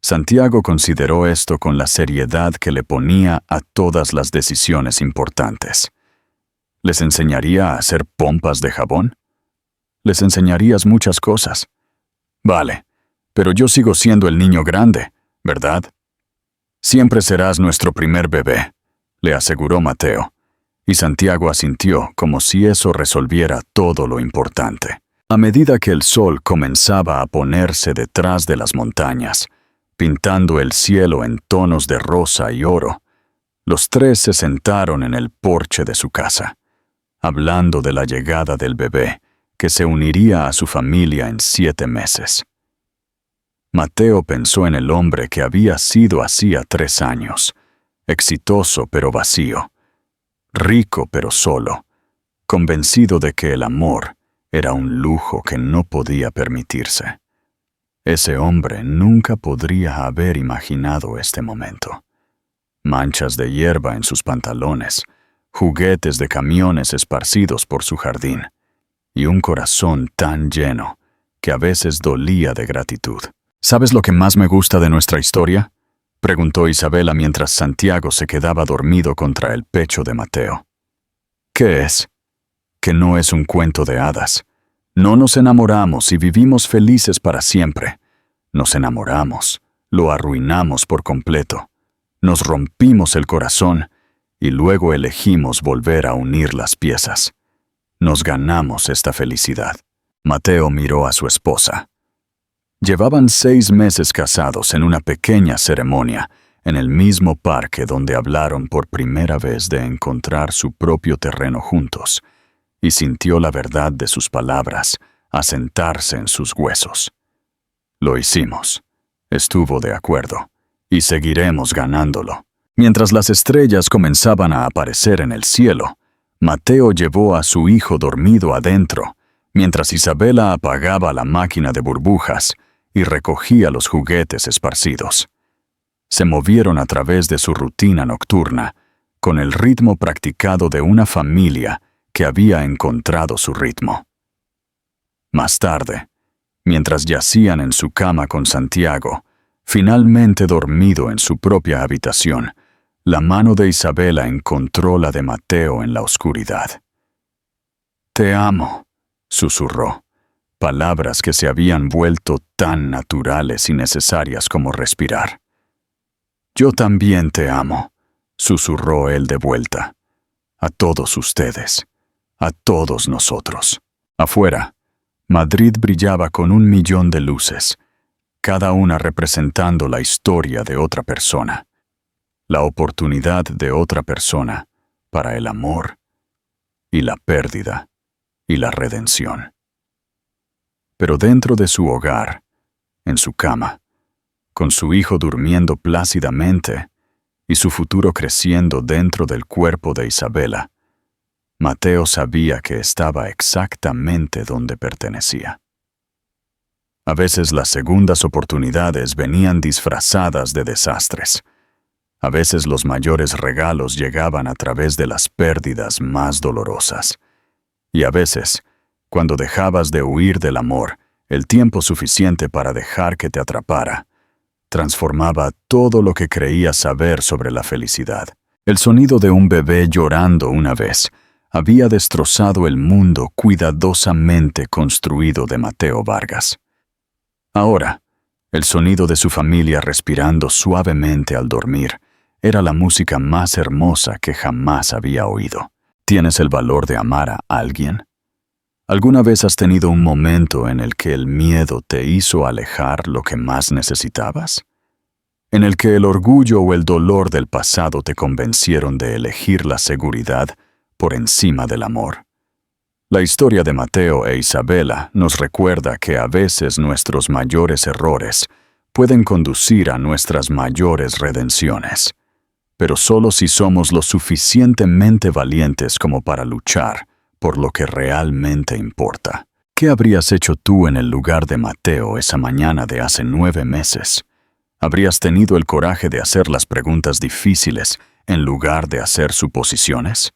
Santiago consideró esto con la seriedad que le ponía a todas las decisiones importantes. ¿Les enseñaría a hacer pompas de jabón? Les enseñarías muchas cosas. Vale, pero yo sigo siendo el niño grande, ¿verdad? Siempre serás nuestro primer bebé, le aseguró Mateo, y Santiago asintió como si eso resolviera todo lo importante. A medida que el sol comenzaba a ponerse detrás de las montañas, pintando el cielo en tonos de rosa y oro, los tres se sentaron en el porche de su casa, hablando de la llegada del bebé, que se uniría a su familia en 7 meses. Mateo pensó en el hombre que había sido hacía 3 años, exitoso pero vacío, rico pero solo, convencido de que el amor era un lujo que no podía permitirse. Ese hombre nunca podría haber imaginado este momento. Manchas de hierba en sus pantalones, juguetes de camiones esparcidos por su jardín, y un corazón tan lleno que a veces dolía de gratitud. ¿Sabes lo que más me gusta de nuestra historia?, preguntó Isabela mientras Santiago se quedaba dormido contra el pecho de Mateo. ¿Qué es? Que no es un cuento de hadas. No nos enamoramos y vivimos felices para siempre. Nos enamoramos, lo arruinamos por completo. Nos rompimos el corazón y luego elegimos volver a unir las piezas. Nos ganamos esta felicidad. Mateo miró a su esposa. Llevaban 6 meses casados en una pequeña ceremonia, en el mismo parque donde hablaron por primera vez de encontrar su propio terreno juntos, y sintió la verdad de sus palabras asentarse en sus huesos. Lo hicimos. Estuvo de acuerdo, y seguiremos ganándolo. Mientras las estrellas comenzaban a aparecer en el cielo, Mateo llevó a su hijo dormido adentro, mientras Isabela apagaba la máquina de burbujas y recogía los juguetes esparcidos. Se movieron a través de su rutina nocturna, con el ritmo practicado de una familia que había encontrado su ritmo. Más tarde, mientras yacían en su cama con Santiago, finalmente dormido en su propia habitación, la mano de Isabela encontró la de Mateo en la oscuridad. «Te amo», susurró. Palabras que se habían vuelto tan naturales y necesarias como respirar. «Yo también te amo», susurró él de vuelta. «A todos ustedes, a todos nosotros». Afuera, Madrid brillaba con 1.000.000 de luces, cada una representando la historia de otra persona, la oportunidad de otra persona para el amor y la pérdida y la redención. Pero dentro de su hogar, en su cama, con su hijo durmiendo plácidamente y su futuro creciendo dentro del cuerpo de Isabela, Mateo sabía que estaba exactamente donde pertenecía. A veces las segundas oportunidades venían disfrazadas de desastres. A veces los mayores regalos llegaban a través de las pérdidas más dolorosas. Y a veces, cuando dejabas de huir del amor, el tiempo suficiente para dejar que te atrapara, transformaba todo lo que creías saber sobre la felicidad. El sonido de un bebé llorando una vez había destrozado el mundo cuidadosamente construido de Mateo Vargas. Ahora, el sonido de su familia respirando suavemente al dormir era la música más hermosa que jamás había oído. ¿Tienes el valor de amar a alguien? ¿Alguna vez has tenido un momento en el que el miedo te hizo alejar lo que más necesitabas? ¿En el que el orgullo o el dolor del pasado te convencieron de elegir la seguridad por encima del amor? La historia de Mateo e Isabela nos recuerda que a veces nuestros mayores errores pueden conducir a nuestras mayores redenciones, pero solo si somos lo suficientemente valientes como para luchar por lo que realmente importa. ¿Qué habrías hecho tú en el lugar de Mateo esa mañana de hace 9 meses? ¿Habrías tenido el coraje de hacer las preguntas difíciles en lugar de hacer suposiciones?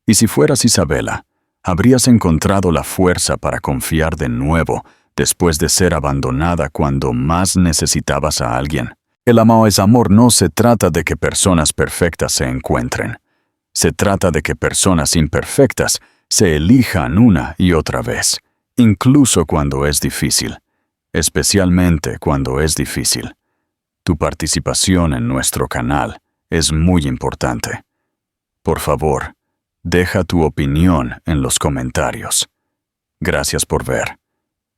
Y si fueras Isabela, ¿habrías encontrado la fuerza para confiar de nuevo después de ser abandonada cuando más necesitabas a alguien? El amor es amor. No se trata de que personas perfectas se encuentren. Se trata de que personas imperfectas se elijan una y otra vez, incluso cuando es difícil, especialmente cuando es difícil. Tu participación en nuestro canal es muy importante. Por favor, deja tu opinión en los comentarios. Gracias por ver.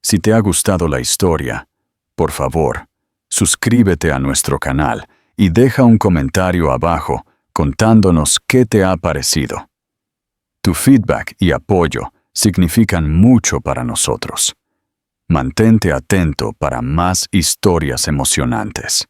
Si te ha gustado la historia, por favor, suscríbete a nuestro canal y deja un comentario abajo contándonos qué te ha parecido. Tu feedback y apoyo significan mucho para nosotros. Mantente atento para más historias emocionantes.